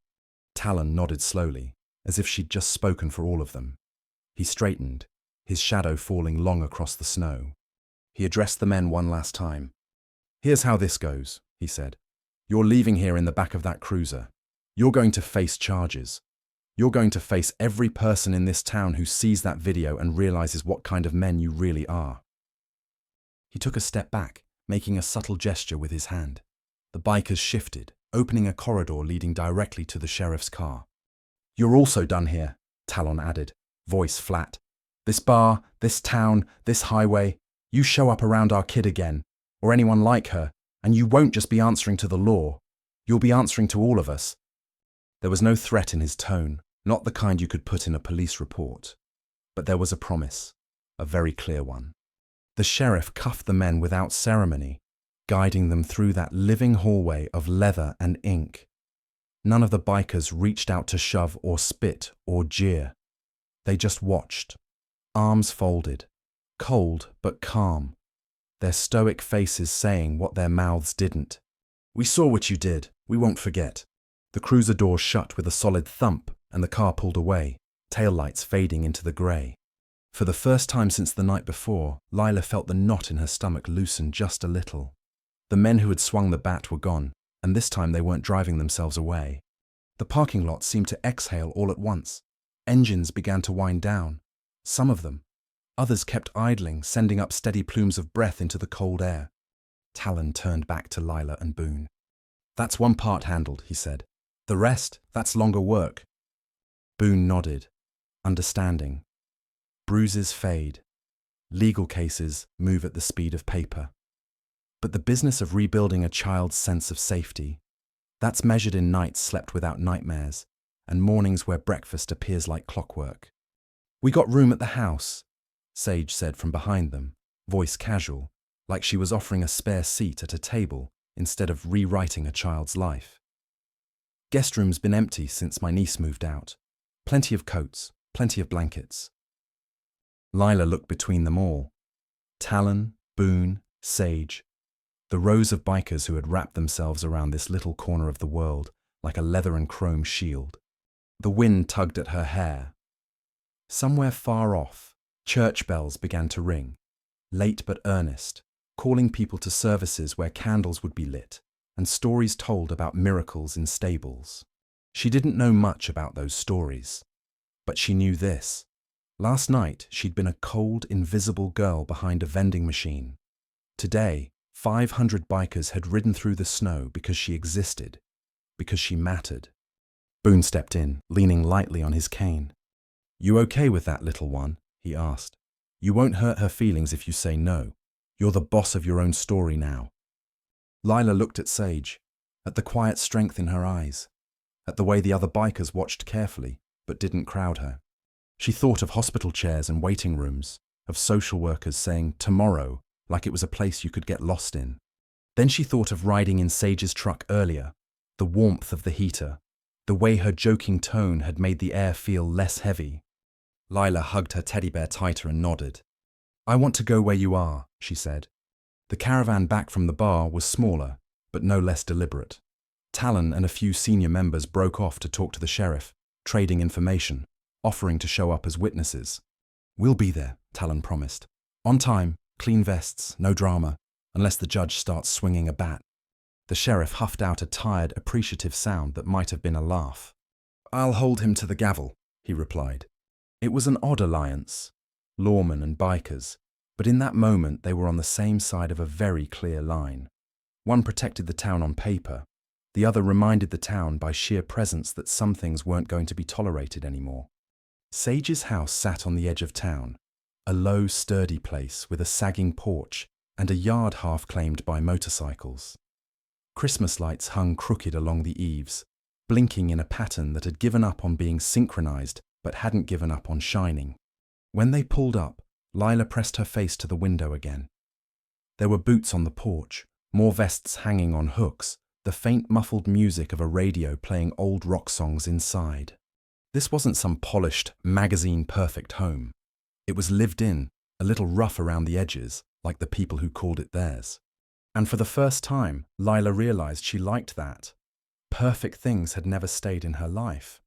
Talon nodded slowly, as if she'd just spoken for all of them. He straightened, his shadow falling long across the snow. He addressed the men one last time. "Here's how this goes," he said. "You're leaving here in the back of that cruiser. You're going to face charges. You're going to face every person in this town who sees that video and realizes what kind of men you really are." He took a step back, making a subtle gesture with his hand. The bikers shifted, opening a corridor leading directly to the sheriff's car. "You're also done here," Talon added, voice flat. "This bar, this town, this highway, you show up around our kid again, or anyone like her, and you won't just be answering to the law. You'll be answering to all of us." There was no threat in his tone, not the kind you could put in a police report. But there was a promise, a very clear one. The sheriff cuffed the men without ceremony. guiding them through that living hallway of leather and ink. None of the bikers reached out to shove or spit or jeer. They just watched, arms folded, cold but calm, their stoic faces saying what their mouths didn't. "We saw what you did. We won't forget." The cruiser door shut with a solid thump and the car pulled away, taillights fading into the grey. For the first time since the night before, Lila felt the knot in her stomach loosen just a little. The men who had swung the bat were gone, and this time they weren't driving themselves away. The parking lot seemed to exhale all at once. Engines began to wind down. Some of them. Others kept idling, sending up steady plumes of breath into the cold air. Talon turned back to Lila and Boone. "That's one part handled," he said. "The rest, that's longer work." Boone nodded, understanding. Bruises fade. Legal cases move at the speed of paper. But the business of rebuilding a child's sense of safety, that's measured in nights slept without nightmares, and mornings where breakfast appears like clockwork. "We got room at the house," Sage said from behind them, voice casual, like she was offering a spare seat at a table instead of rewriting a child's life. "Guest room's been empty since my niece moved out. Plenty of coats, plenty of blankets." Lila looked between them all. Talon, Boone, Sage, the rows of bikers who had wrapped themselves around this little corner of the world like a leather and chrome shield. The wind tugged at her hair. Somewhere far off, church bells began to ring, late but earnest, calling people to services where candles would be lit and stories told about miracles in stables. She didn't know much about those stories, but she knew this. Last night, she'd been a cold, invisible girl behind a vending machine. Today, 500 bikers had ridden through the snow because she existed, because she mattered. Boone stepped in, leaning lightly on his cane. "You okay with that, little one?" he asked. "You won't hurt her feelings if you say no. You're the boss of your own story now." Lila looked at Sage, at the quiet strength in her eyes, at the way the other bikers watched carefully but didn't crowd her. She thought of hospital chairs and waiting rooms, of social workers saying tomorrow like it was a place you could get lost in. Then she thought of riding in Sage's truck earlier, the warmth of the heater, the way her joking tone had made the air feel less heavy. Lila hugged her teddy bear tighter and nodded. "I want to go where you are," she said. The caravan back from the bar was smaller, but no less deliberate. Talon and a few senior members broke off to talk to the sheriff, trading information, offering to show up as witnesses. "We'll be there," Talon promised. "On time, clean vests, no drama, unless the judge starts swinging a bat." The sheriff huffed out a tired, appreciative sound that might have been a laugh. "I'll hold him to the gavel," he replied. It was an odd alliance, lawmen and bikers, but in that moment they were on the same side of a very clear line. One protected the town on paper, the other reminded the town by sheer presence that some things weren't going to be tolerated anymore. Sage's house sat on the edge of town, a low, sturdy place with a sagging porch and a yard half claimed by motorcycles. Christmas lights hung crooked along the eaves, blinking in a pattern that had given up on being synchronized but hadn't given up on shining. When they pulled up, Lila pressed her face to the window again. There were boots on the porch, more vests hanging on hooks, the faint muffled music of a radio playing old rock songs inside. This wasn't some polished, magazine-perfect home. It was lived in, a little rough around the edges, like the people who called it theirs. And for the first time, Lila realized she liked that. Perfect things had never stayed in her life.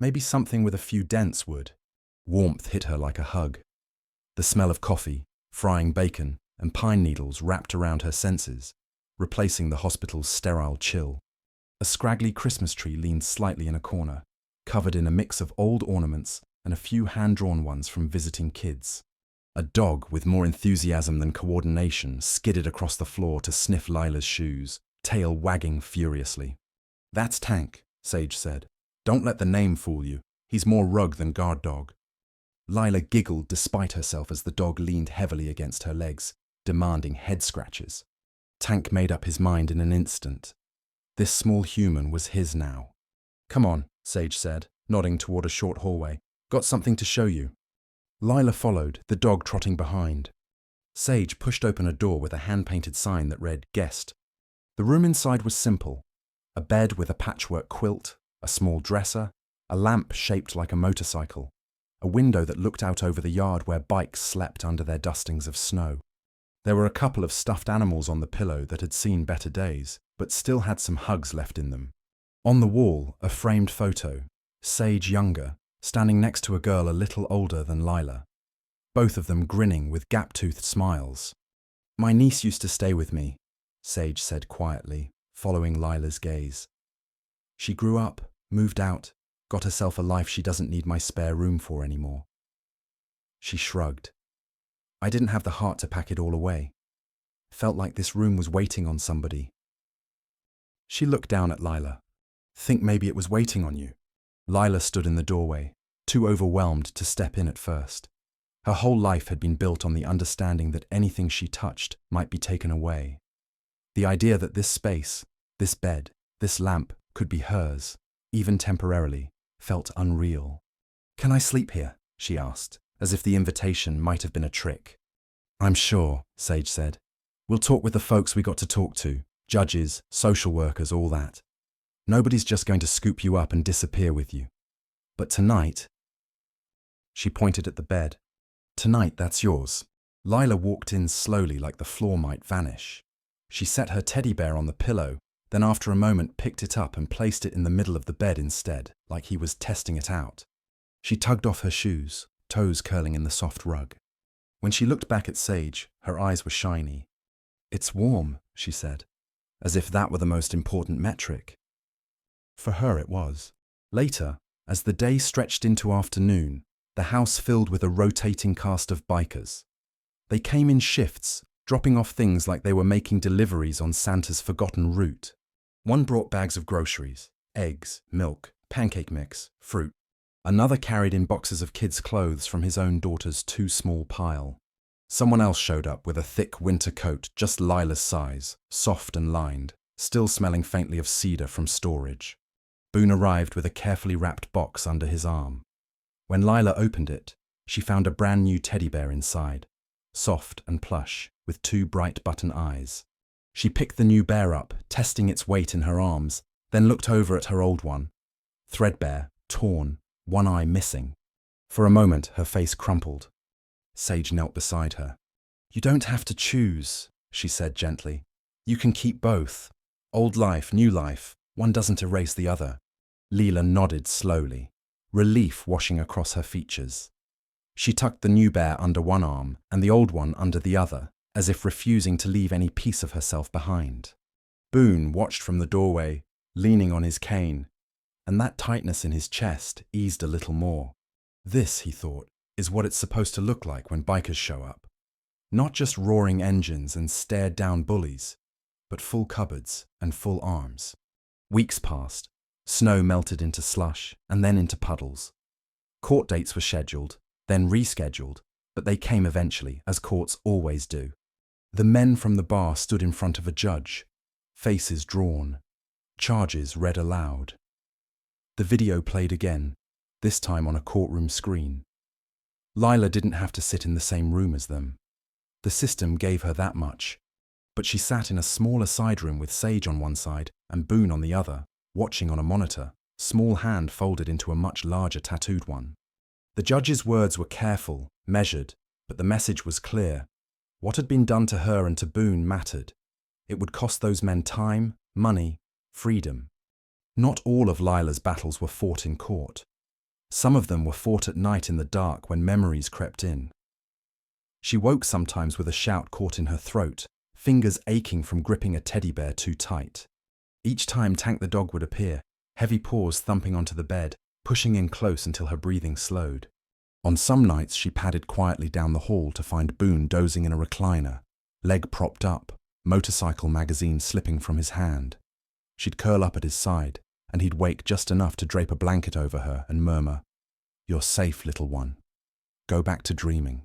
Maybe something with a few dents would. Warmth hit her like a hug. The smell of coffee, frying bacon, and pine needles wrapped around her senses, replacing the hospital's sterile chill. A scraggly Christmas tree leaned slightly in a corner, covered in a mix of old ornaments and a few hand-drawn ones from visiting kids. A dog with more enthusiasm than coordination skidded across the floor to sniff Lila's shoes, tail wagging furiously. "That's Tank," Sage said. "Don't let the name fool you. He's more rug than guard dog." Lila giggled despite herself as the dog leaned heavily against her legs, demanding head scratches. Tank made up his mind in an instant. This small human was his now. "Come on," Sage said, nodding toward a short hallway. "Got something to show you." Lila followed, the dog trotting behind. Sage pushed open a door with a hand-painted sign that read, "Guest." The room inside was simple. A bed with a patchwork quilt, a small dresser, a lamp shaped like a motorcycle, a window that looked out over the yard where bikes slept under their dustings of snow. There were a couple of stuffed animals on the pillow that had seen better days, but still had some hugs left in them. On the wall, a framed photo, Sage younger, standing next to a girl a little older than Lila, both of them grinning with gap-toothed smiles. "My niece used to stay with me," Sage said quietly, following Lila's gaze. "She grew up, moved out, got herself a life she doesn't need my spare room for anymore." She shrugged. "I didn't have the heart to pack it all away. Felt like this room was waiting on somebody." She looked down at Lila. "Think maybe it was waiting on you?" Lila stood in the doorway, too overwhelmed to step in at first. Her whole life had been built on the understanding that anything she touched might be taken away. The idea that this space, this bed, this lamp could be hers, even temporarily, felt unreal. "Can I sleep here?" she asked, as if the invitation might have been a trick. "I'm sure," Sage said. "We'll talk with the folks we got to talk to, judges, social workers, all that. Nobody's just going to scoop you up and disappear with you. But tonight—" She pointed at the bed. "Tonight, that's yours." Lila walked in slowly like the floor might vanish. She set her teddy bear on the pillow, then after a moment picked it up and placed it in the middle of the bed instead, like he was testing it out. She tugged off her shoes, toes curling in the soft rug. When she looked back at Sage, her eyes were shiny. "It's warm," she said, as if that were the most important metric. For her it was. Later, as the day stretched into afternoon, the house filled with a rotating cast of bikers. They came in shifts, dropping off things like they were making deliveries on Santa's forgotten route. One brought bags of groceries, eggs, milk, pancake mix, fruit. Another carried in boxes of kids' clothes from his own daughter's too small pile. Someone else showed up with a thick winter coat just Lila's size, soft and lined, still smelling faintly of cedar from storage. Boone arrived with a carefully wrapped box under his arm. When Lila opened it, she found a brand new teddy bear inside, soft and plush, with two bright button eyes. She picked the new bear up, testing its weight in her arms, then looked over at her old one. Threadbare, torn, one eye missing. For a moment, her face crumpled. Sage knelt beside her. "You don't have to choose," she said gently. "You can keep both. Old life, new life, one doesn't erase the other." Lila nodded slowly, relief washing across her features. She tucked the new bear under one arm and the old one under the other, as if refusing to leave any piece of herself behind. Boone watched from the doorway, leaning on his cane, and that tightness in his chest eased a little more. This, he thought, is what it's supposed to look like when bikers show up. Not just roaring engines and stared-down bullies, but full cupboards and full arms. Weeks passed. Snow melted into slush and then into puddles. Court dates were scheduled, then rescheduled, but they came eventually, as courts always do. The men from the bar stood in front of a judge, faces drawn, charges read aloud. The video played again, this time on a courtroom screen. Lila didn't have to sit in the same room as them. The system gave her that much, but she sat in a smaller side room with Sage on one side and Boone on the other, watching on a monitor, small hand folded into a much larger tattooed one. The judge's words were careful, measured, but the message was clear. What had been done to her and to Boone mattered. It would cost those men time, money, freedom. Not all of Lila's battles were fought in court. Some of them were fought at night in the dark when memories crept in. She woke sometimes with a shout caught in her throat, fingers aching from gripping a teddy bear too tight. Each time Tank the dog would appear, heavy paws thumping onto the bed, pushing in close until her breathing slowed. On some nights she padded quietly down the hall to find Boone dozing in a recliner, leg propped up, motorcycle magazine slipping from his hand. She'd curl up at his side, and he'd wake just enough to drape a blanket over her and murmur, "You're safe, little one. Go back to dreaming."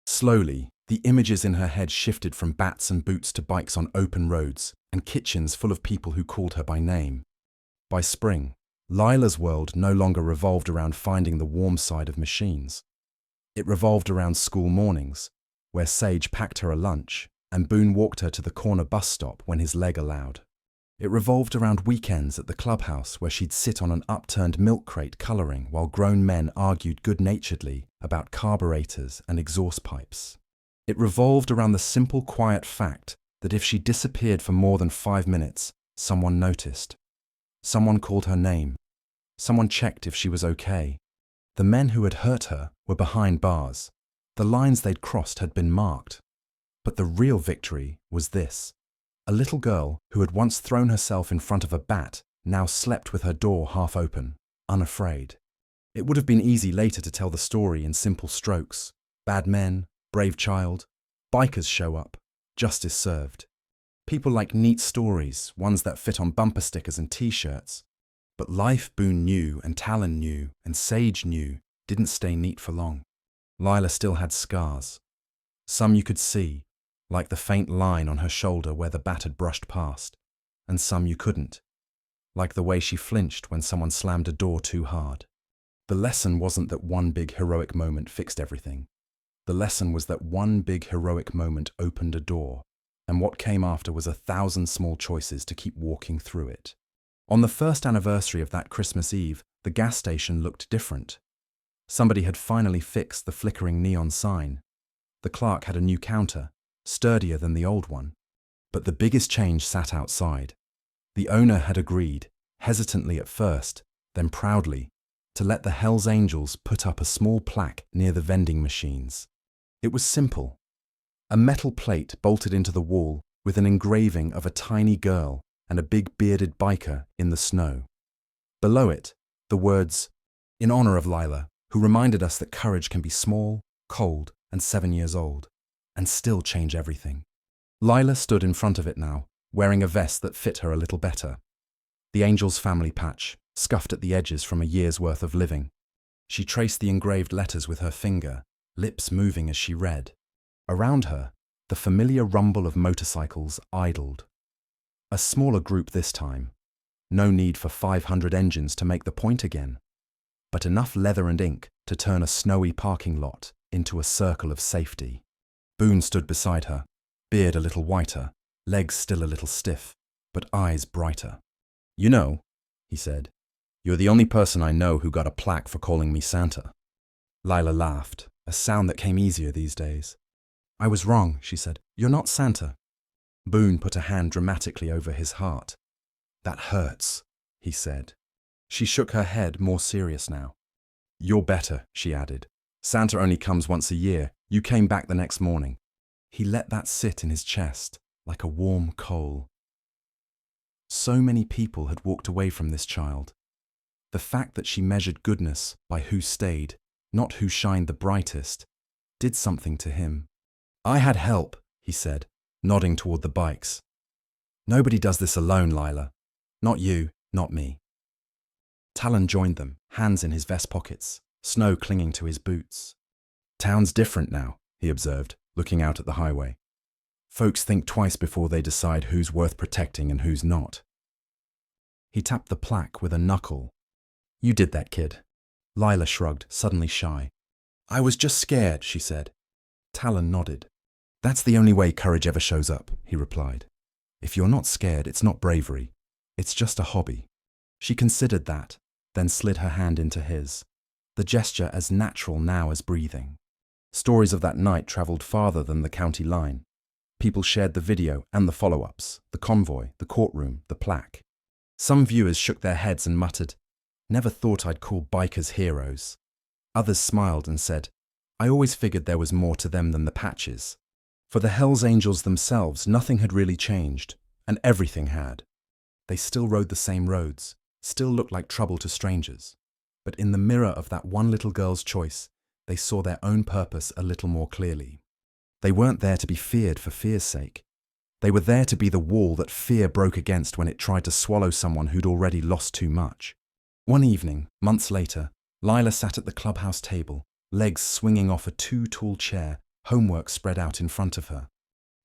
Slowly, the images in her head shifted from bats and boots to bikes on open roads and kitchens full of people who called her by name. By spring, Lila's world no longer revolved around finding the warm side of machines. It revolved around school mornings, where Sage packed her a lunch, and Boone walked her to the corner bus stop when his leg allowed. It revolved around weekends at the clubhouse where she'd sit on an upturned milk crate colouring while grown men argued good-naturedly about carburetors and exhaust pipes. It revolved around the simple, quiet fact that if she disappeared for more than 5 minutes, someone noticed. Someone called her name. Someone checked if she was okay. The men who had hurt her were behind bars. The lines they'd crossed had been marked. But the real victory was this. A little girl who had once thrown herself in front of a bat now slept with her door half open, unafraid. It would have been easy later to tell the story in simple strokes. Bad men, brave child, bikers show up, justice served. People like neat stories, ones that fit on bumper stickers and t-shirts. But life Boone knew and Talon knew and Sage knew didn't stay neat for long. Lila still had scars. Some you could see, like the faint line on her shoulder where the bat had brushed past, and some you couldn't, like the way she flinched when someone slammed a door too hard. The lesson wasn't that one big heroic moment fixed everything. The lesson was that one big heroic moment opened a door, and what came after was 1,000 small choices to keep walking through it. On the first anniversary of that Christmas Eve, the gas station looked different. Somebody had finally fixed the flickering neon sign. The clerk had a new counter, sturdier than the old one. But the biggest change sat outside. The owner had agreed, hesitantly at first, then proudly, to let the Hells Angels put up a small plaque near the vending machines. It was simple. A metal plate bolted into the wall with an engraving of a tiny girl and a big bearded biker in the snow. Below it, the words, "In honor of Lila, who reminded us that courage can be small, cold, and 7 years old, and still change everything." Lila stood in front of it now, wearing a vest that fit her a little better. The Angel's family patch, scuffed at the edges from a year's worth of living. She traced the engraved letters with her finger, lips moving as she read. Around her, the familiar rumble of motorcycles idled. A smaller group this time. No need for 500 engines to make the point again, but enough leather and ink to turn a snowy parking lot into a circle of safety. Boone stood beside her, beard a little whiter, legs still a little stiff, but eyes brighter. "You know," he said, "you're the only person I know who got a plaque for calling me Santa." Lila laughed, a sound that came easier these days. "I was wrong," she said. "You're not Santa." Boone put a hand dramatically over his heart. "That hurts," he said. She shook her head, more serious now. "You're better," she added. "Santa only comes once a year. You came back the next morning." He let that sit in his chest, like a warm coal. So many people had walked away from this child. The fact that she measured goodness by who stayed, not who shined the brightest, did something to him. "I had help," he said, nodding toward the bikes. "Nobody does this alone, Lila. Not you, not me." Talon joined them, hands in his vest pockets, snow clinging to his boots. "Town's different now," he observed, looking out at the highway. "Folks think twice before they decide who's worth protecting and who's not." He tapped the plaque with a knuckle. "You did that, kid." Lila shrugged, suddenly shy. "I was just scared," she said. Talon nodded. "That's the only way courage ever shows up," he replied. "If you're not scared, it's not bravery. It's just a hobby." She considered that, then slid her hand into his, the gesture as natural now as breathing. Stories of that night travelled farther than the county line. People shared the video and the follow-ups, the convoy, the courtroom, the plaque. Some viewers shook their heads and muttered, "Never thought I'd call bikers heroes." Others smiled and said, "I always figured there was more to them than the patches." For the Hells Angels themselves, nothing had really changed, and everything had. They still rode the same roads, still looked like trouble to strangers. But in the mirror of that one little girl's choice, they saw their own purpose a little more clearly. They weren't there to be feared for fear's sake. They were there to be the wall that fear broke against when it tried to swallow someone who'd already lost too much. One evening, months later, Lila sat at the clubhouse table, legs swinging off a too-tall chair, homework spread out in front of her.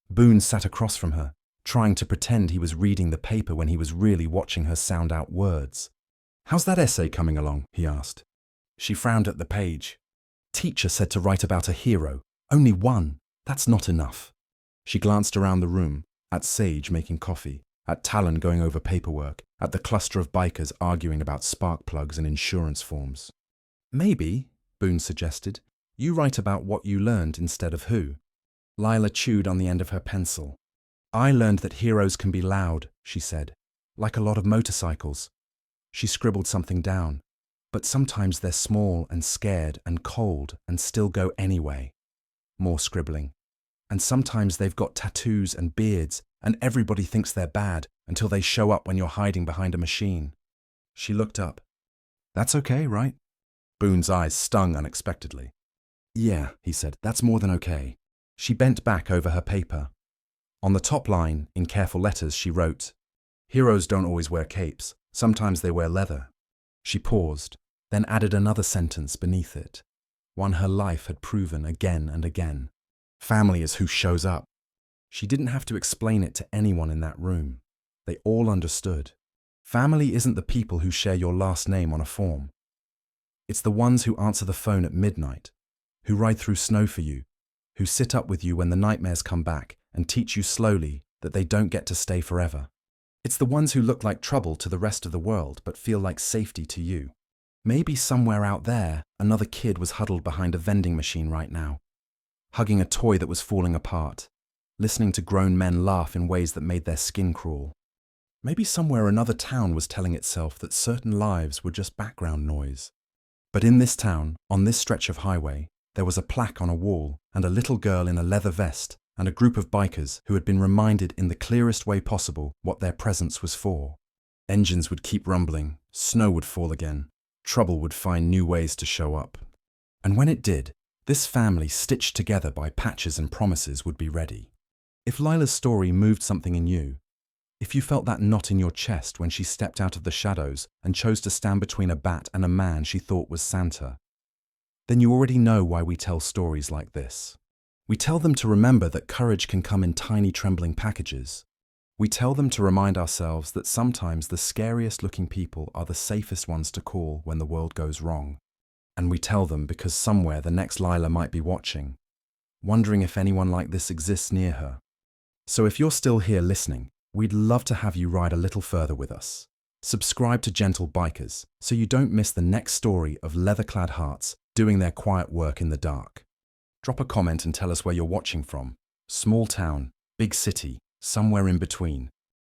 Boone sat across from her, trying to pretend he was reading the paper when he was really watching her sound out words. "How's that essay coming along?" he asked. She frowned at the page. "Teacher said to write about a hero. Only one." That's not enough. She glanced around the room, at Sage making coffee, at Talon going over paperwork, at the cluster of bikers arguing about spark plugs and insurance forms. Maybe, Boone suggested, you write about what you learned instead of who. Lila chewed on the end of her pencil. I learned that heroes can be loud, she said, like a lot of motorcycles. She scribbled something down. But sometimes they're small and scared and cold and still go anyway. More scribbling. And sometimes they've got tattoos and beards and everybody thinks they're bad until they show up when you're hiding behind a machine. She looked up. That's okay, right? Boone's eyes stung unexpectedly. Yeah, he said, that's more than okay. She bent back over her paper. On the top line, in careful letters, she wrote, Heroes don't always wear capes. Sometimes they wear leather. She paused, then added another sentence beneath it, one her life had proven again and again. Family is who shows up. She didn't have to explain it to anyone in that room. They all understood. Family isn't the people who share your last name on a form. It's the ones who answer the phone at midnight, who ride through snow for you, who sit up with you when the nightmares come back and teach you slowly that they don't get to stay forever. It's the ones who look like trouble to the rest of the world but feel like safety to you. Maybe somewhere out there, another kid was huddled behind a vending machine right now, hugging a toy that was falling apart, listening to grown men laugh in ways that made their skin crawl. Maybe somewhere another town was telling itself that certain lives were just background noise. But in this town, on this stretch of highway, there was a plaque on a wall and a little girl in a leather vest and a group of bikers who had been reminded in the clearest way possible what their presence was for. Engines would keep rumbling, snow would fall again, trouble would find new ways to show up. And when it did, this family stitched together by patches and promises would be ready. If Lila's story moved something in you, if you felt that knot in your chest when she stepped out of the shadows and chose to stand between a bat and a man she thought was Santa, then you already know why we tell stories like this. We tell them to remember that courage can come in tiny trembling packages. We tell them to remind ourselves that sometimes the scariest looking people are the safest ones to call when the world goes wrong. And we tell them because somewhere the next Lila might be watching, wondering if anyone like this exists near her. So if you're still here listening, we'd love to have you ride a little further with us. Subscribe to Gentle Bikers so you don't miss the next story of leather-clad hearts doing their quiet work in the dark. Drop a comment and tell us where you're watching from. Small town, big city, somewhere in between.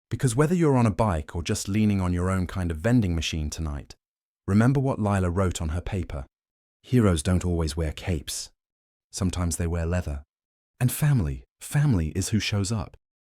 Because whether you're on a bike or just leaning on your own kind of vending machine tonight, remember what Lila wrote on her paper. Heroes don't always wear capes. Sometimes they wear leather. And family is who shows up.